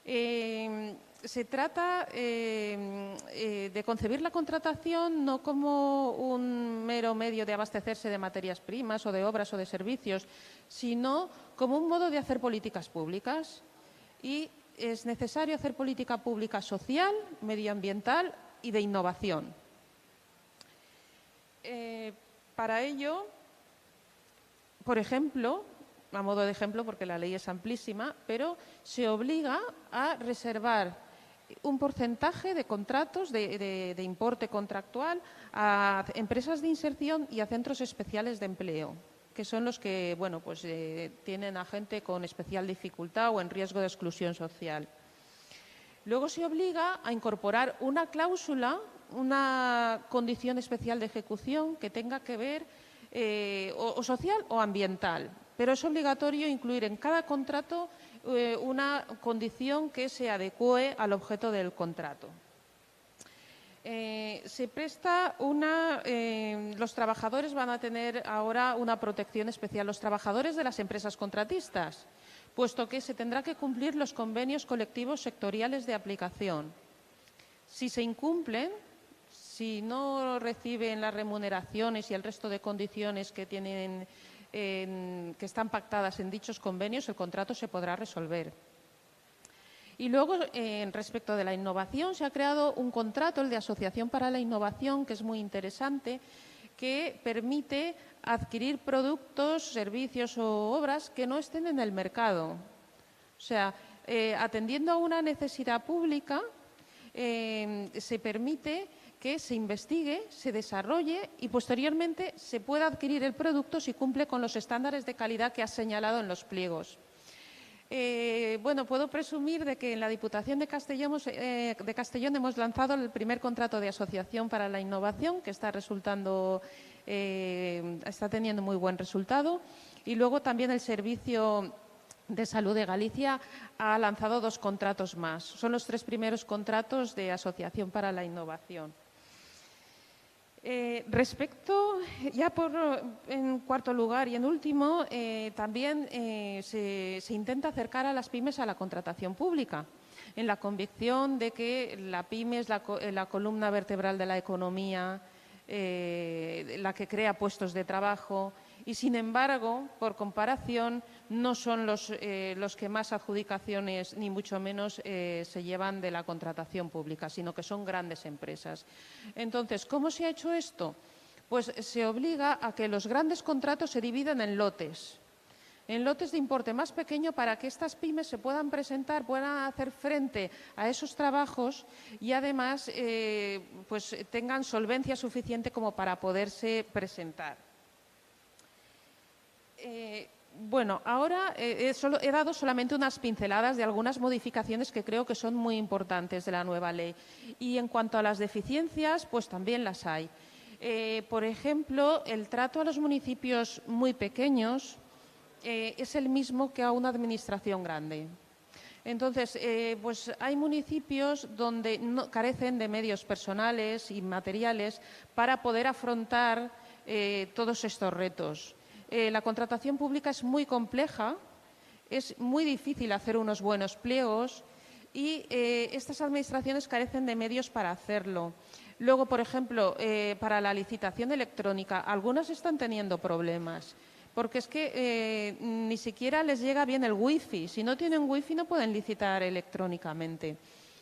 Se trata de concebir la contratación no como un mero medio de abastecerse de materias primas o de obras o de servicios, sino como un modo de hacer políticas públicas. Y es necesario hacer política pública social, medioambiental y de innovación. Para ello, por ejemplo, a modo de ejemplo, porque la ley es amplísima, pero se obliga a reservar un porcentaje de contratos de importe contractual a empresas de inserción y a centros especiales de empleo, que son los que, bueno, pues, tienen a gente con especial dificultad o en riesgo de exclusión social. Luego se obliga a incorporar una cláusula, una condición especial de ejecución que tenga que ver o social o ambiental, pero es obligatorio incluir en cada contrato una condición que se adecue al objeto del contrato. Se presta los trabajadores van a tener ahora una protección especial, los trabajadores de las empresas contratistas, puesto que se tendrá que cumplir los convenios colectivos sectoriales de aplicación. Si se incumplen, si no reciben las remuneraciones y el resto de condiciones que tienen, que están pactadas en dichos convenios, el contrato se podrá resolver. Y luego, respecto de la innovación, se ha creado un contrato, el de Asociación para la Innovación, que es muy interesante, que permite adquirir productos, servicios o obras que no estén en el mercado. O sea, atendiendo a una necesidad pública, se permite que se investigue, se desarrolle y posteriormente se pueda adquirir el producto si cumple con los estándares de calidad que ha señalado en los pliegos. Bueno, puedo presumir de que en la Diputación de Castellón hemos lanzado el primer contrato de asociación para la innovación, que está teniendo muy buen resultado. Y luego también el Servicio de Salud de Galicia ha lanzado 2 contratos más. Son los 3 primeros contratos de asociación para la innovación. Respecto, ya en cuarto lugar y en último, también se intenta acercar a las pymes a la contratación pública, en la convicción de que la pyme es la columna vertebral de la economía, la que crea puestos de trabajo y, sin embargo, por comparación, no son los que más adjudicaciones, ni mucho menos se llevan de la contratación pública, sino que son grandes empresas. Entonces, ¿cómo se ha hecho esto? Pues se obliga a que los grandes contratos se dividan en lotes de importe más pequeño para que estas pymes se puedan presentar, puedan hacer frente a esos trabajos y además pues tengan solvencia suficiente como para poderse presentar. Bueno, ahora he dado solamente unas pinceladas de algunas modificaciones que creo que son muy importantes de la nueva ley. Y en cuanto a las deficiencias, pues también las hay. Por ejemplo, el trato a los municipios muy pequeños es el mismo que a una administración grande. Entonces, pues hay municipios donde carecen de medios personales y materiales para poder afrontar todos estos retos. La contratación pública es muy compleja, es muy difícil hacer unos buenos pliegos y estas administraciones carecen de medios para hacerlo. Luego, por ejemplo, para la licitación electrónica, algunas están teniendo problemas, porque es que ni siquiera les llega bien el wifi. Si no tienen wifi no pueden licitar electrónicamente.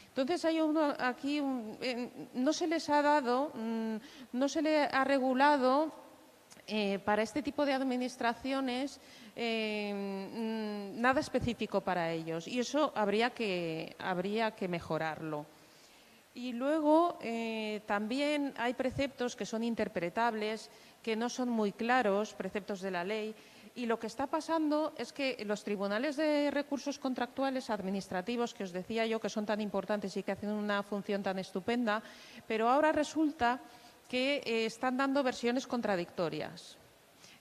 Entonces, hay aquí no se les ha dado, no se le ha regulado para este tipo de administraciones nada específico para ellos, y eso habría que mejorarlo. Y luego también hay preceptos que son interpretables, que no son muy claros, preceptos de la ley, y lo que está pasando es que los tribunales de recursos contractuales administrativos, que os decía yo que son tan importantes y que hacen una función tan estupenda, pero ahora resulta que están dando versiones contradictorias.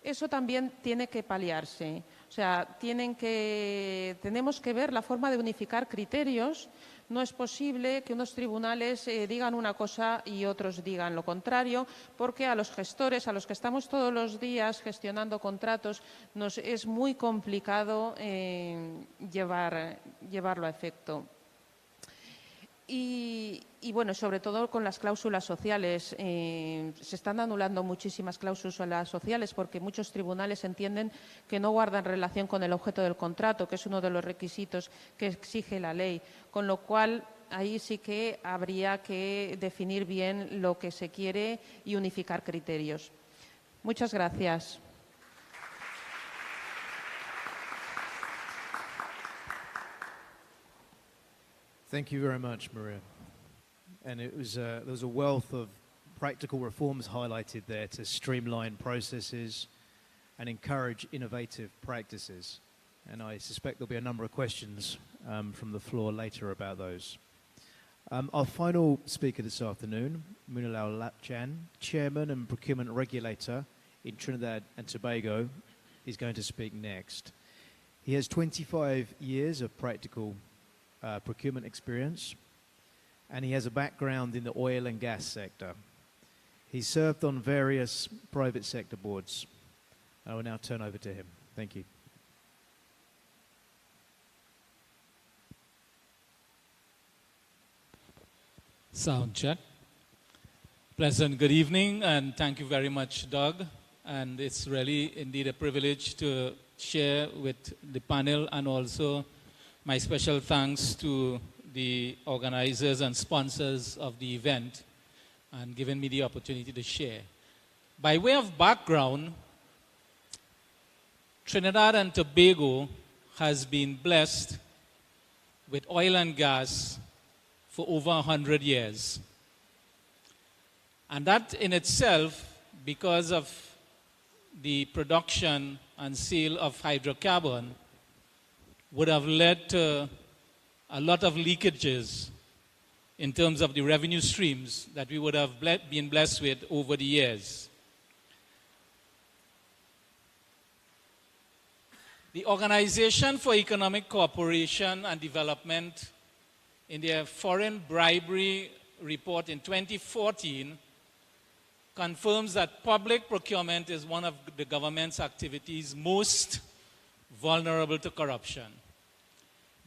Eso también tiene que paliarse. O sea, tenemos que ver la forma de unificar criterios. No es posible que unos tribunales digan una cosa y otros digan lo contrario, porque a los gestores, a los que estamos todos los días gestionando contratos, nos es muy complicado llevarlo a efecto. Y bueno, sobre todo con las cláusulas sociales. Se están anulando muchísimas cláusulas sociales porque muchos tribunales entienden que no guardan relación con el objeto del contrato, que es uno de los requisitos que exige la ley. Con lo cual, ahí sí que habría que definir bien lo que se quiere y unificar criterios. Muchas gracias. Thank you very much, Maria. And it was there was a wealth of practical reforms highlighted there to streamline processes and encourage innovative practices. And I suspect there'll be a number of questions from the floor later about those. Our final speaker this afternoon, Munilao Lapchan, Chairman and Procurement Regulator in Trinidad and Tobago, is going to speak next. He has 25 years of practical procurement experience, and he has a background in the oil and gas sector. He served on various private sector boards. I will now turn over to him. Thank you. Sound check. Pleasant good evening, and thank you very much, Doug. And it's really indeed a privilege to share with the panel, and also my special thanks to the organizers and sponsors of the event and giving me the opportunity to share. By way of background, Trinidad and Tobago has been blessed with oil and gas for over 100 years. And that in itself, because of the production and sale of hydrocarbon, would have led to a lot of leakages in terms of the revenue streams that we would have been blessed with over the years. The Organization for Economic Cooperation and Development, in their foreign bribery report in 2014, confirms that public procurement is one of the government's activities most vulnerable to corruption,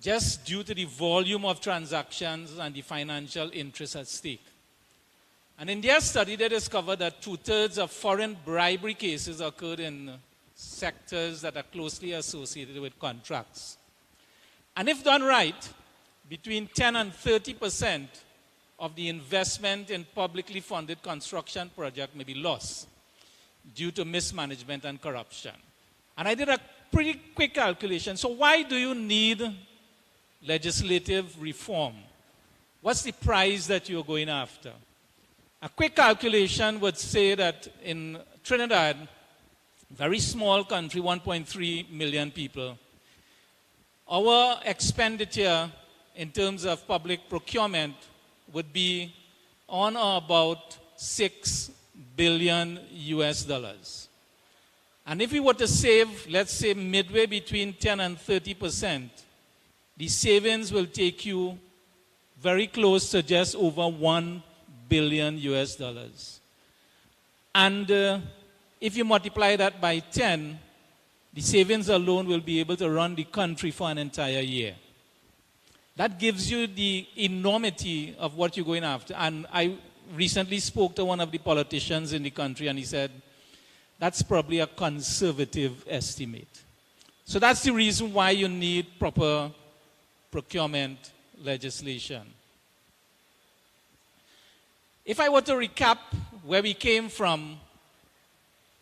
just due to the volume of transactions and the financial interests at stake. And in their study, they discovered that 2/3 of foreign bribery cases occurred in sectors that are closely associated with contracts. And if done right, between 10 and 30% of the investment in publicly funded construction projects may be lost due to mismanagement and corruption. And I did a pretty quick calculation. So why do you need legislative reform? What's the prize that you're going after? A quick calculation would say that in Trinidad, very small country, 1.3 million people, our expenditure in terms of public procurement would be on or about $6 billion US. And if we were to save, let's say, midway between 10 and 30%, the savings will take you very close to just over $1 billion US dollars. And if you multiply that by 10, the savings alone will be able to run the country for an entire year. That gives you the enormity of what you're going after. And I recently spoke to one of the politicians in the country, and he said, that's probably a conservative estimate. So that's the reason why you need proper procurement legislation. If I were to recap where we came from,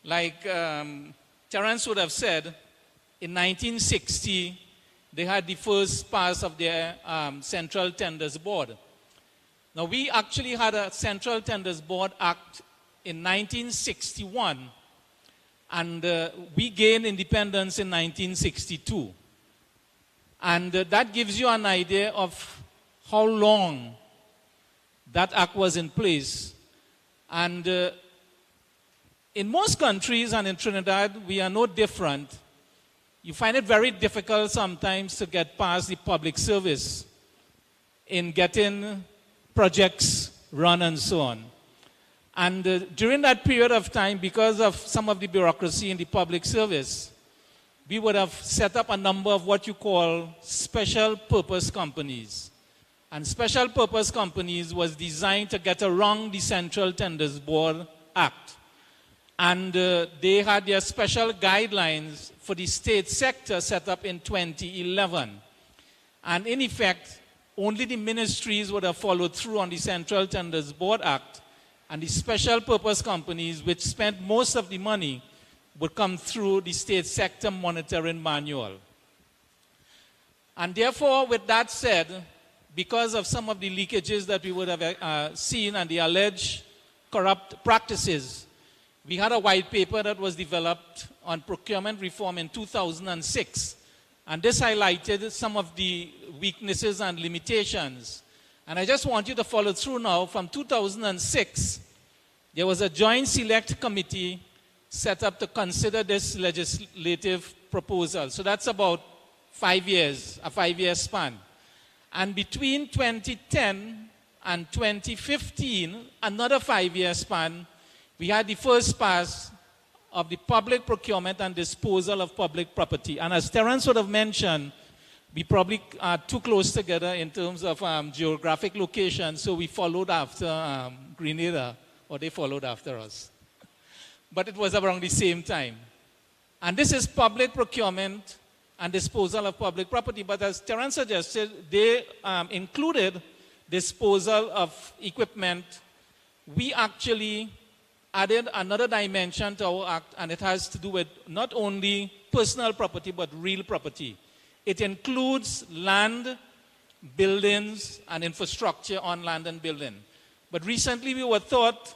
like Terence would have said, in 1960, they had the first pass of their Central Tenders Board. Now, we actually had a Central Tenders Board Act in 1961, and we gained independence in 1962. And that gives you an idea of how long that act was in place. And in most countries and in Trinidad, we are no different. You find it very difficult sometimes to get past the public service in getting projects run and so on. And during that period of time, because of some of the bureaucracy in the public service, we would have set up a number of what you call special purpose companies. And special purpose companies was designed to get around the Central Tenders Board Act. And they had their special guidelines for the state sector set up in 2011. And in effect, only the ministries would have followed through on the Central Tenders Board Act, and the special purpose companies, which spent most of the money, would come through the state sector monitoring manual. And therefore, with that said, because of some of the leakages that we would have seen and the alleged corrupt practices, we had a white paper that was developed on procurement reform in 2006. And this highlighted some of the weaknesses and limitations. And I just want you to follow through now. From 2006, there was a joint select committee set up to consider this legislative proposal. So that's about 5 years, a 5-year span. And between 2010 and 2015, another 5-year span, we had the first pass of the public procurement and disposal of public property. And as Terence would have mentioned, we probably are too close together in terms of geographic location, so we followed after Grenada, or they followed after us. But it was around the same time. And this is public procurement and disposal of public property. But as Terence suggested, they included disposal of equipment. We actually added another dimension to our act, and it has to do with not only personal property, but real property. It includes land, buildings, and infrastructure on land and building. But recently we were thought,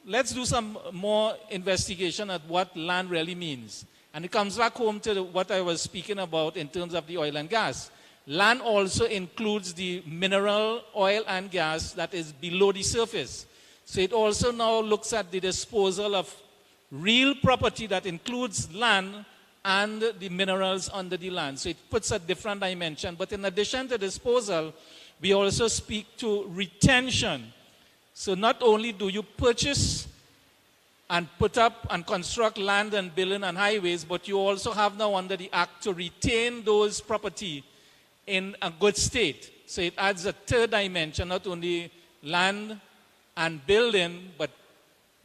let's do some more investigation at what land really means. And it comes back home to what I was speaking about in terms of the oil and gas. Land also includes the mineral oil and gas that is below the surface. So it also now looks at the disposal of real property that includes land and the minerals under the land. So it puts a different dimension. But in addition to disposal, we also speak to retention. So not only do you purchase and put up and construct land and building and highways, but you also have now under the act to retain those property in a good state. So it adds a third dimension, not only land and building, but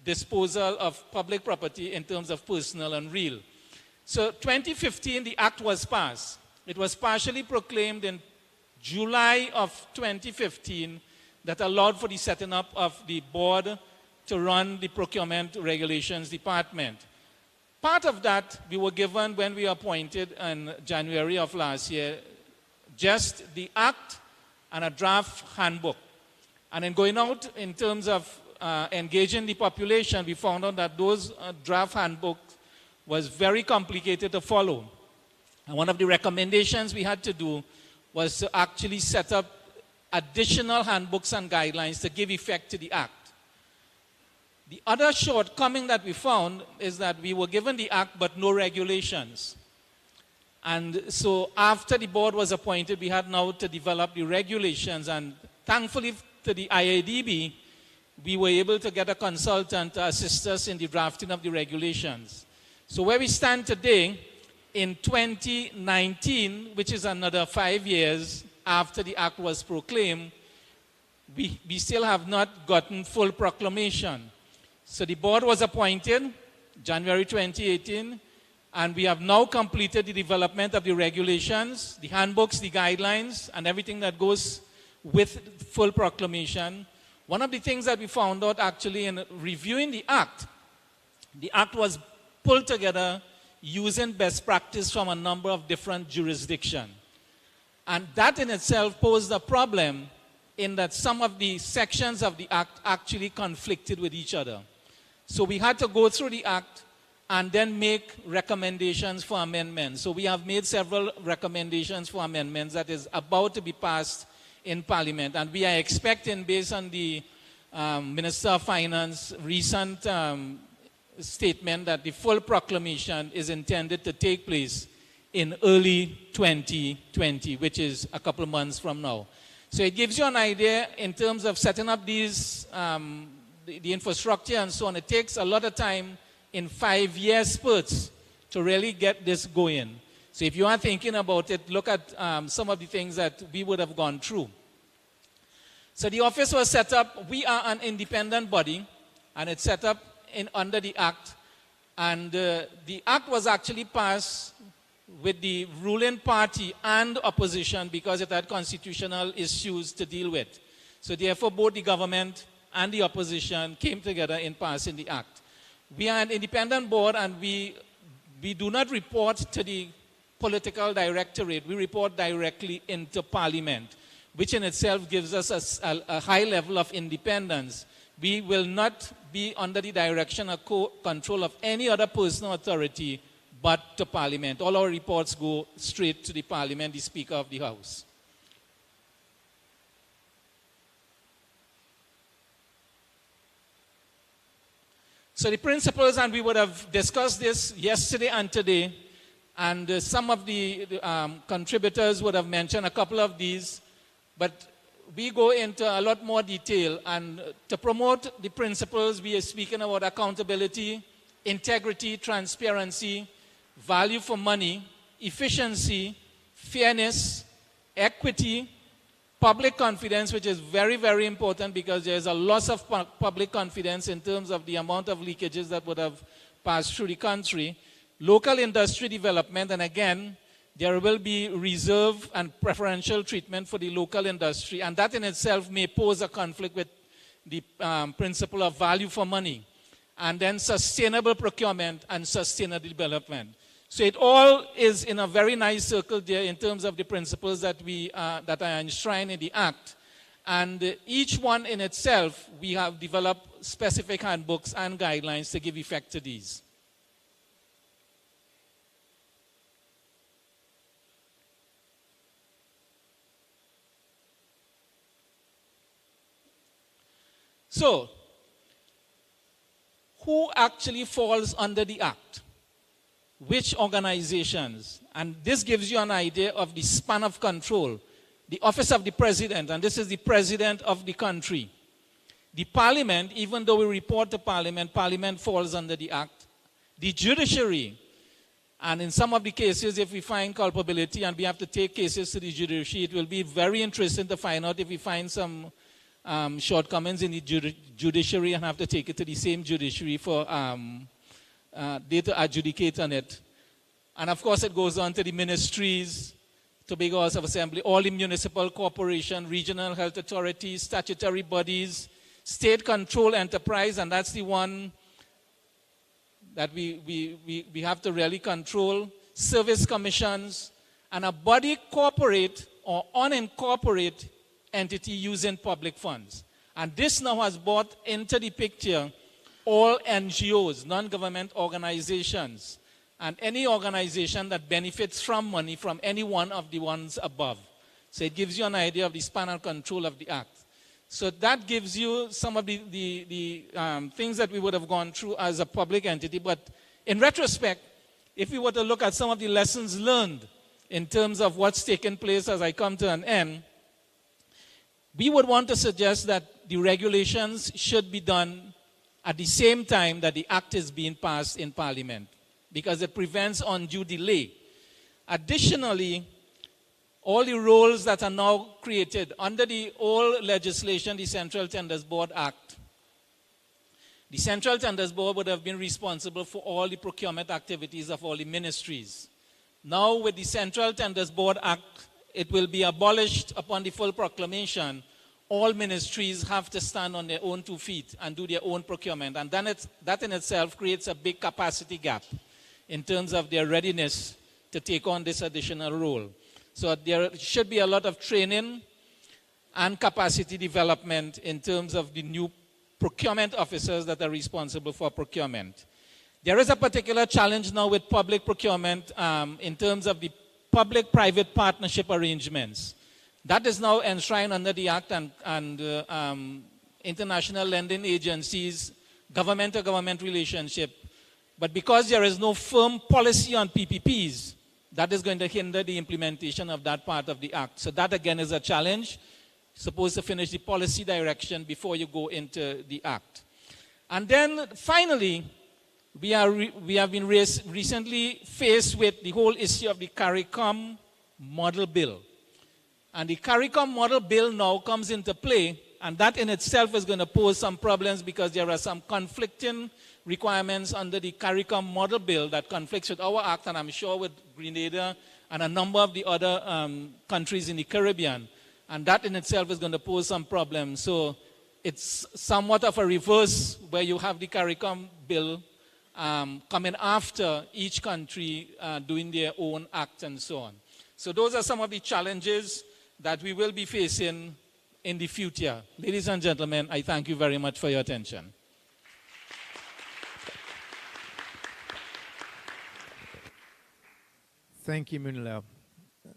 disposal of public property in terms of personal and real. So 2015, the act was passed. It was partially proclaimed in July of 2015 that allowed for the setting up of the board to run the procurement regulations department. Part of that we were given when we were appointed in January of last year, just the act and a draft handbook. And in going out in terms of engaging the population, we found out that those draft handbooks was very complicated to follow. And one of the recommendations we had to do was to actually set up additional handbooks and guidelines to give effect to the act. The other shortcoming that we found is that we were given the act but no regulations. And so after the board was appointed, we had now to develop the regulations. And thankfully to the IADB, we were able to get a consultant to assist us in the drafting of the regulations. So where we stand today, in 2019, which is another 5 years after the act was proclaimed, we still have not gotten full proclamation. So the board was appointed January 2018, and we have now completed the development of the regulations, the handbooks, the guidelines, and everything that goes with full proclamation. One of the things that we found out actually in reviewing the act was pulled together using best practice from a number of different jurisdictions. And that in itself posed a problem in that some of the sections of the act actually conflicted with each other. So we had to go through the act and then make recommendations for amendments. So we have made several recommendations for amendments that is about to be passed in Parliament. And we are expecting, based on the Minister of Finance recent statement, that the full proclamation is intended to take place in early 2020, which is a couple of months from now. So it gives you an idea in terms of setting up these, the infrastructure and so on. It takes a lot of time in 5-year spurts to really get this going. So if you are thinking about it, look at some of the things that we would have gone through. So the office was set up. We are an independent body, and it's set up under the Act. And the Act was actually passed with the ruling party and opposition because it had constitutional issues to deal with. So therefore, both the government and the opposition came together in passing the Act. We are an independent board, and we do not report to the political directorate. We report directly into Parliament, which in itself gives us a high level of independence. We will not be under the direction or control of any other personal authority but to Parliament. All our reports go straight to the Parliament, the Speaker of the House. So the principles, and we would have discussed this yesterday and today, and some of the contributors would have mentioned a couple of these, but we go into a lot more detail. And to promote the principles, we are speaking about accountability, integrity, transparency, value for money, efficiency, fairness, equity, public confidence, which is very, very important because there's a loss of public confidence in terms of the amount of leakages that would have passed through the country, local industry development, and again, there will be reserve and preferential treatment for the local industry, and that in itself may pose a conflict with the principle of value for money, and then sustainable procurement and sustainable development. So it all is in a very nice circle there in terms of the principles that that are enshrined in the Act. And each one in itself, we have developed specific handbooks and guidelines to give effect to these. So, who actually falls under the Act? Which organizations? And this gives you an idea of the span of control. The Office of the President, and this is the President of the country. The Parliament, even though we report to Parliament, Parliament falls under the Act. The Judiciary, and in some of the cases, if we find culpability and we have to take cases to the Judiciary, it will be very interesting to find out if we find some shortcomings in the Judiciary and have to take it to the same Judiciary for they to adjudicate on it. And of course, it goes on to the ministries, Tobago House of Assembly, all the municipal corporation, regional health authorities, statutory bodies, state control enterprise, and that's the one that we have to really control, service commissions, and a body corporate or unincorporated entity using public funds. And this now has brought into the picture all NGOs, non-government organizations, and any organization that benefits from money from any one of the ones above. So it gives you an idea of the span of control of the Act. So that gives you some of the things that we would have gone through as a public entity. But in retrospect, if we were to look at some of the lessons learned in terms of what's taking place as I come to an end, we would want to suggest that the regulations should be done at the same time that the act is being passed in Parliament, because it prevents undue delay. Additionally, all the roles that are now created under the old legislation, the Central Tenders Board Act, the Central Tenders Board would have been responsible for all the procurement activities of all the ministries. Now, with the Central Tenders Board Act, it will be abolished upon the full proclamation. All ministries have to stand on their own 2 feet and do their own procurement. And then that in itself creates a big capacity gap in terms of their readiness to take on this additional role. So there should be a lot of training and capacity development in terms of the new procurement officers that are responsible for procurement. There is a particular challenge now with public procurement in terms of the public-private partnership arrangements. That is now enshrined under the Act, and international lending agencies, government-to-government relationship. But because there is no firm policy on PPPs, that is going to hinder the implementation of that part of the Act. So that again is a challenge. Supposed to finish the policy direction before you go into the Act. And then finally, we have been recently faced with the whole issue of the CARICOM Model Bill. And the CARICOM Model Bill now comes into play, and that in itself is going to pose some problems because there are some conflicting requirements under the CARICOM Model Bill that conflicts with our Act, and I'm sure with Grenada and a number of the other countries in the Caribbean. And that in itself is going to pose some problems. So it's somewhat of a reverse where you have the CARICOM bill coming after each country doing their own act and so on. So those are some of the challenges that we will be facing in the future. Ladies and gentlemen, I thank you very much for your attention. Thank you, Munilao.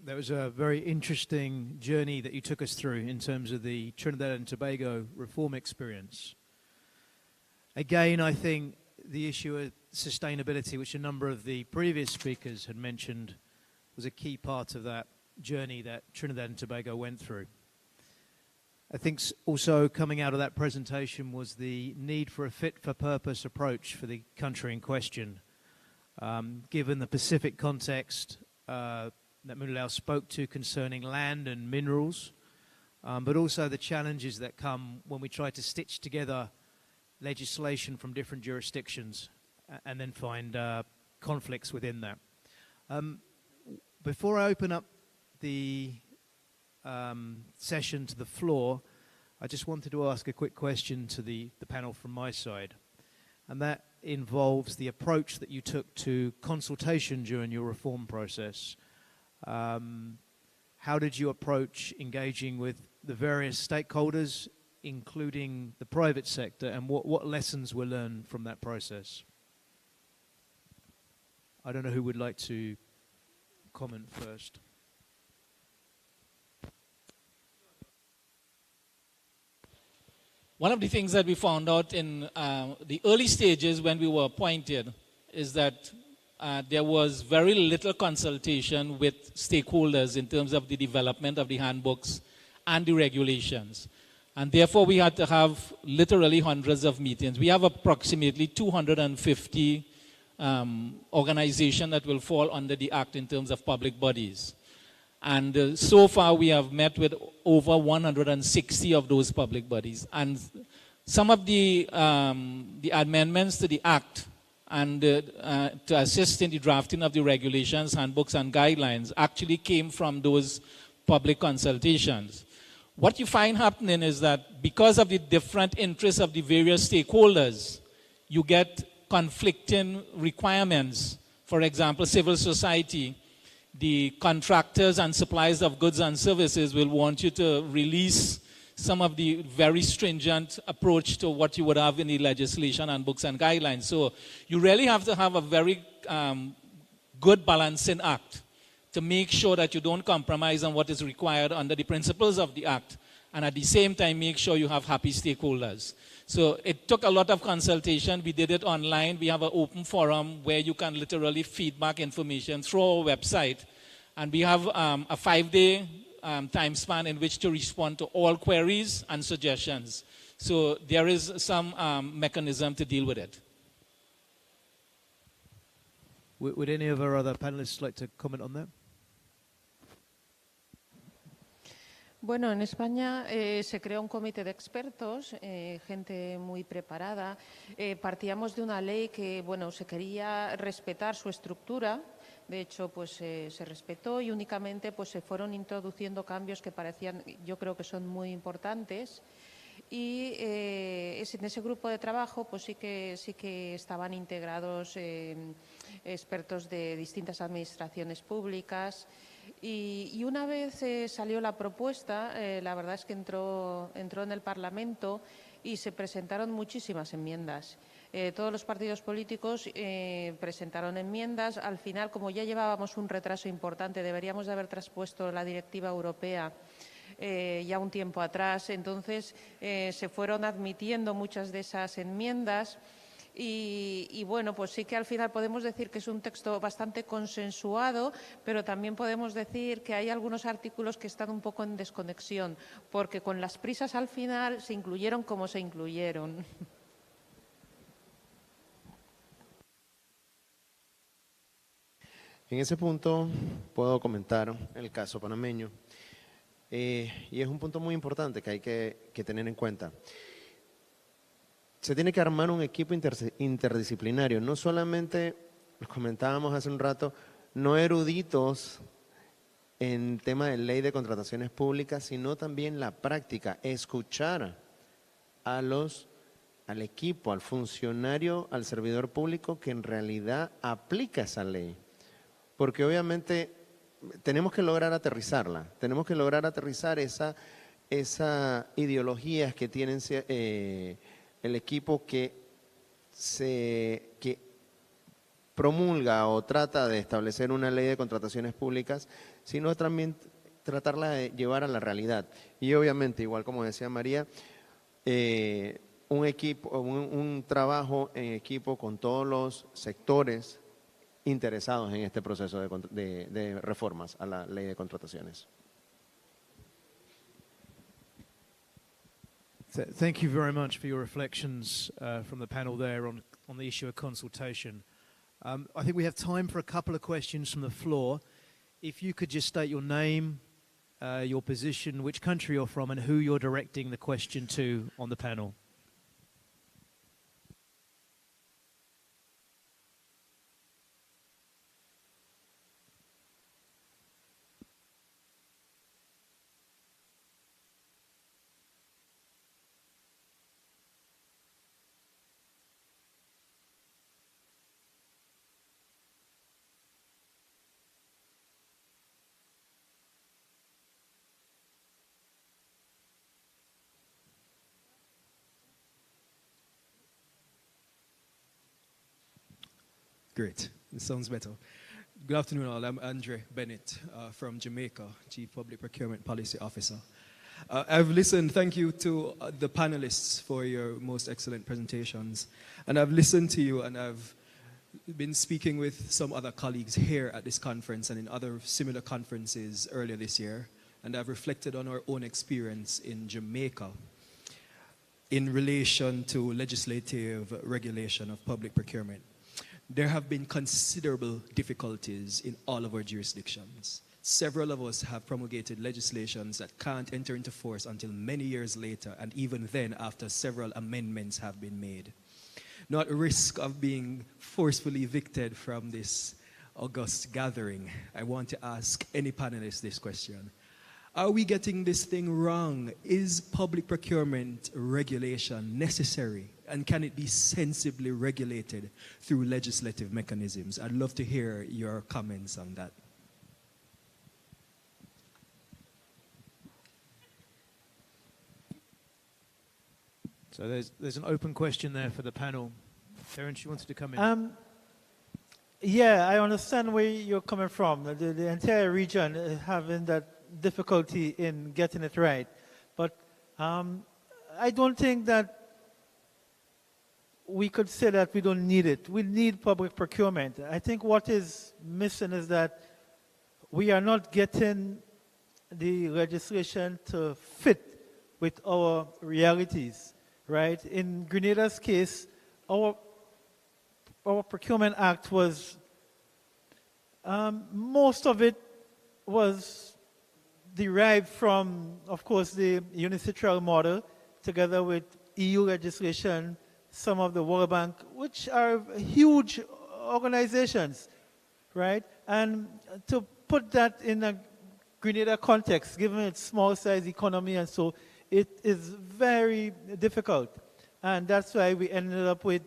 That was a very interesting journey that you took us through in terms of the Trinidad and Tobago reform experience. Again, I think the issue of sustainability, which a number of the previous speakers had mentioned, was a key part of that journey that Trinidad and Tobago went through. I think also coming out of that presentation was the need for a fit-for-purpose approach for the country in question, given the Pacific context that Munilao spoke to concerning land and minerals, but also the challenges that come when we try to stitch together legislation from different jurisdictions and then find conflicts within that. Before I open up the session to the floor, I just wanted to ask a quick question to the panel from my side, and that involves the approach that you took to consultation during your reform process. How did you approach engaging with the various stakeholders, including the private sector, and what lessons were learned from that process? I don't know who would like to comment first. One of the things that we found out in the early stages when we were appointed is that there was very little consultation with stakeholders in terms of the development of the handbooks and the regulations. And therefore, we had to have literally hundreds of meetings. We have approximately 250 organizations that will fall under the Act in terms of public bodies. And so far, we have met with over 160 of those public bodies. And some of the amendments to the Act and to assist in the drafting of the regulations, handbooks, and guidelines actually came from those public consultations. What you find happening is that because of the different interests of the various stakeholders, you get conflicting requirements. For example, civil society, the contractors and suppliers of goods and services will want you to release some of the very stringent approach to what you would have in the legislation and books and guidelines. So you really have to have a very good balancing act to make sure that you don't compromise on what is required under the principles of the Act, and at the same time make sure you have happy stakeholders. So it took a lot of consultation. We did it online. We have an open forum where you can literally feedback information through our website. And we have a 5-day time span in which to respond to all queries and suggestions. So there is some mechanism to deal with it. Would any of our other panelists like to comment on that? Bueno, en España se creó un comité de expertos, gente muy preparada. Partíamos de una ley que, bueno, se quería respetar su estructura. De hecho, pues se respetó y únicamente pues se fueron introduciendo cambios que parecían, yo creo que son muy importantes. Y en ese grupo de trabajo pues sí que estaban integrados expertos de distintas administraciones públicas. Y una vez salió la propuesta, la verdad es que entró en el Parlamento y se presentaron muchísimas enmiendas. Todos los partidos políticos presentaron enmiendas. Al final, como ya llevábamos un retraso importante, deberíamos de haber traspuesto la directiva europea ya un tiempo atrás. Entonces, se fueron admitiendo muchas de esas enmiendas. Y bueno, pues sí que al final podemos decir que es un texto bastante consensuado, pero también podemos decir que hay algunos artículos que están un poco en desconexión, porque con las prisas al final se incluyeron como se incluyeron. En ese punto puedo comentar el caso panameño y es un punto muy importante que hay que tener en cuenta. Se tiene que armar un equipo interdisciplinario, no solamente, lo comentábamos hace un rato, no eruditos en tema de ley de contrataciones públicas, sino también la práctica, escuchar al equipo, al funcionario, al servidor público que en realidad aplica esa ley. Porque obviamente tenemos que lograr aterrizarla, tenemos que lograr aterrizar esa ideologías que tienen el equipo que promulga o trata de establecer una ley de contrataciones públicas, sino también tratarla de llevar a la realidad. Y obviamente, igual como decía María, un trabajo en equipo con todos los sectores interesados en este proceso de reformas a la ley de contrataciones. Thank you very much for your reflections from the panel there on the issue of consultation. I think we have time for a couple of questions from the floor. If you could just state your name, your position, which country you're from, and who you're directing the question to on the panel. Great. It sounds better. Good afternoon, all. I'm Andre Bennett from Jamaica, Chief Public Procurement Policy Officer. I've listened, thank you to the panelists for your most excellent presentations. And I've listened to you and I've been speaking with some other colleagues here at this conference and in other similar conferences earlier this year. And I've reflected on our own experience in Jamaica in relation to legislative regulation of public procurement. There have been considerable difficulties in all of our jurisdictions. Several of us have promulgated legislations that can't enter into force until many years later, and even then after several amendments have been made. Now, at risk of being forcefully evicted from this august gathering, I want to ask any panelist this question. Are we getting this thing wrong? Is public procurement regulation necessary? And can it be sensibly regulated through legislative mechanisms? I'd love to hear your comments on that. So there's an open question there for the panel. Terence, you wanted to come in? Yeah, I understand where you're coming from. The entire region is having that difficulty in getting it right. But I don't think that we could say that we don't need it. We need public procurement. I think what is missing is that we are not getting the legislation to fit with our realities, right? In Grenada's case, our Procurement Act was, most of it was derived from, of course, the UNICITRAL model, together with EU legislation, some of the World Bank, which are huge organizations, right? And to put that in a Grenada context, given its small size economy and so, it is very difficult. And that's why we ended up with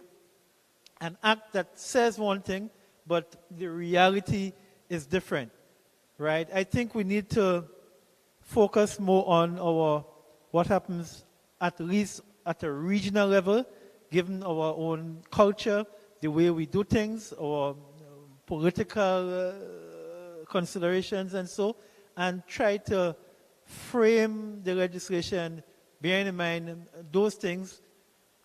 an act that says one thing, but the reality is different, right? I think we need to focus more on what happens at least at a regional level, given our own culture, the way we do things, our political considerations and so, and try to frame the legislation bearing in mind those things,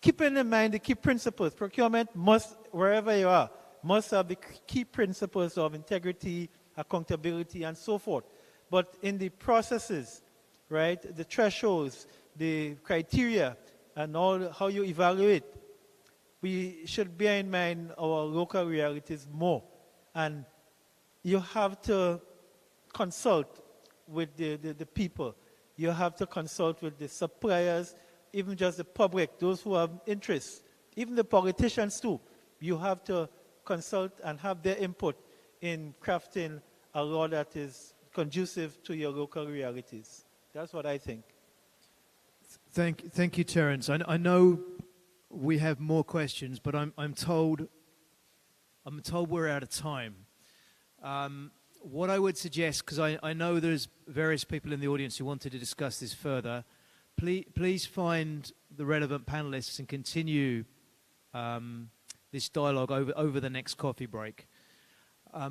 keeping in mind the key principles. Procurement must, wherever you are, must have the key principles of integrity, accountability, and so forth. But in the processes, right, the thresholds, the criteria, and all how you evaluate, we should bear in mind our local realities more. And you have to consult with the people. You have to consult with the suppliers, even just the public, those who have interests, even the politicians too. You have to consult and have their input in crafting a law that is conducive to your local realities. That's what I think. Thank you, Terence. I know we have more questions, but I'm told we're out of time. What I would suggest, because I know there's various people in the audience who wanted to discuss this further, please find the relevant panelists and continue this dialogue over the next coffee break. I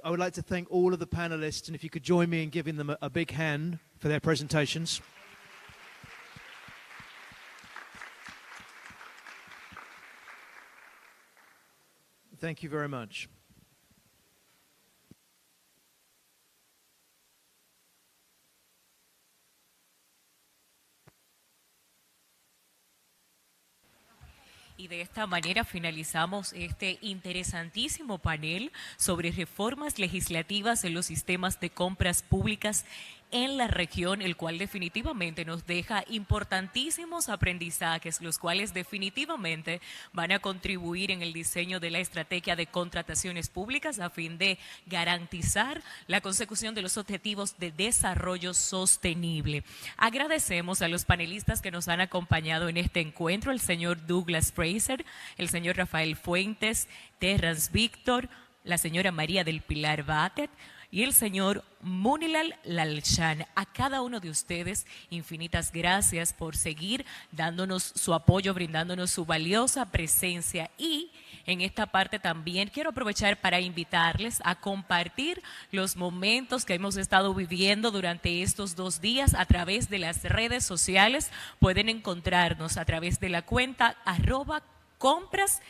would like to thank all of the panelists, and if you could join me in giving them a big hand for their presentations. Thank you very much. Y de esta manera finalizamos este interesantísimo panel sobre reformas legislativas en los sistemas de compras públicas en la región, el cual definitivamente nos deja importantísimos aprendizajes, los cuales definitivamente van a contribuir en el diseño de la estrategia de contrataciones públicas a fin de garantizar la consecución de los objetivos de desarrollo sostenible. Agradecemos a los panelistas que nos han acompañado en este encuentro, el señor Douglas Fraser, el señor Rafael Fuentes, Terrence Víctor, la señora María del Pilar Batet y el señor Munilal Lalchan. A cada uno de ustedes, infinitas gracias por seguir dándonos su apoyo, brindándonos su valiosa presencia. Y en esta parte también quiero aprovechar para invitarles a compartir los momentos que hemos estado viviendo durante estos 2 días a través de las redes sociales. Pueden encontrarnos a través de la cuenta @comprasrd.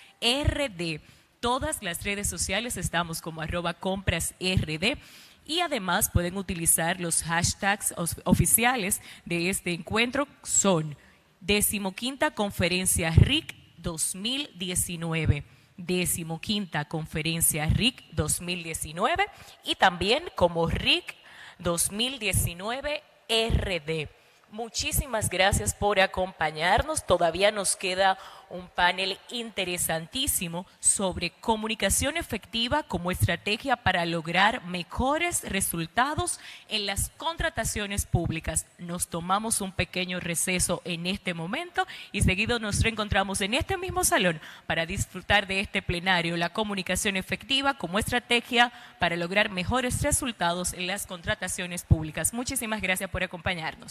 Todas las redes sociales estamos como @comprasrd y además pueden utilizar los hashtags oficiales de este encuentro. Son 15ª Conferencia RIC 2019, 15ª Conferencia RIC 2019 y también como RIC 2019 RD. Muchísimas gracias por acompañarnos. Todavía nos queda un panel interesantísimo sobre comunicación efectiva como estrategia para lograr mejores resultados en las contrataciones públicas. Nos tomamos un pequeño receso en este momento y seguido nos reencontramos en este mismo salón para disfrutar de este plenario, la comunicación efectiva como estrategia para lograr mejores resultados en las contrataciones públicas. Muchísimas gracias por acompañarnos.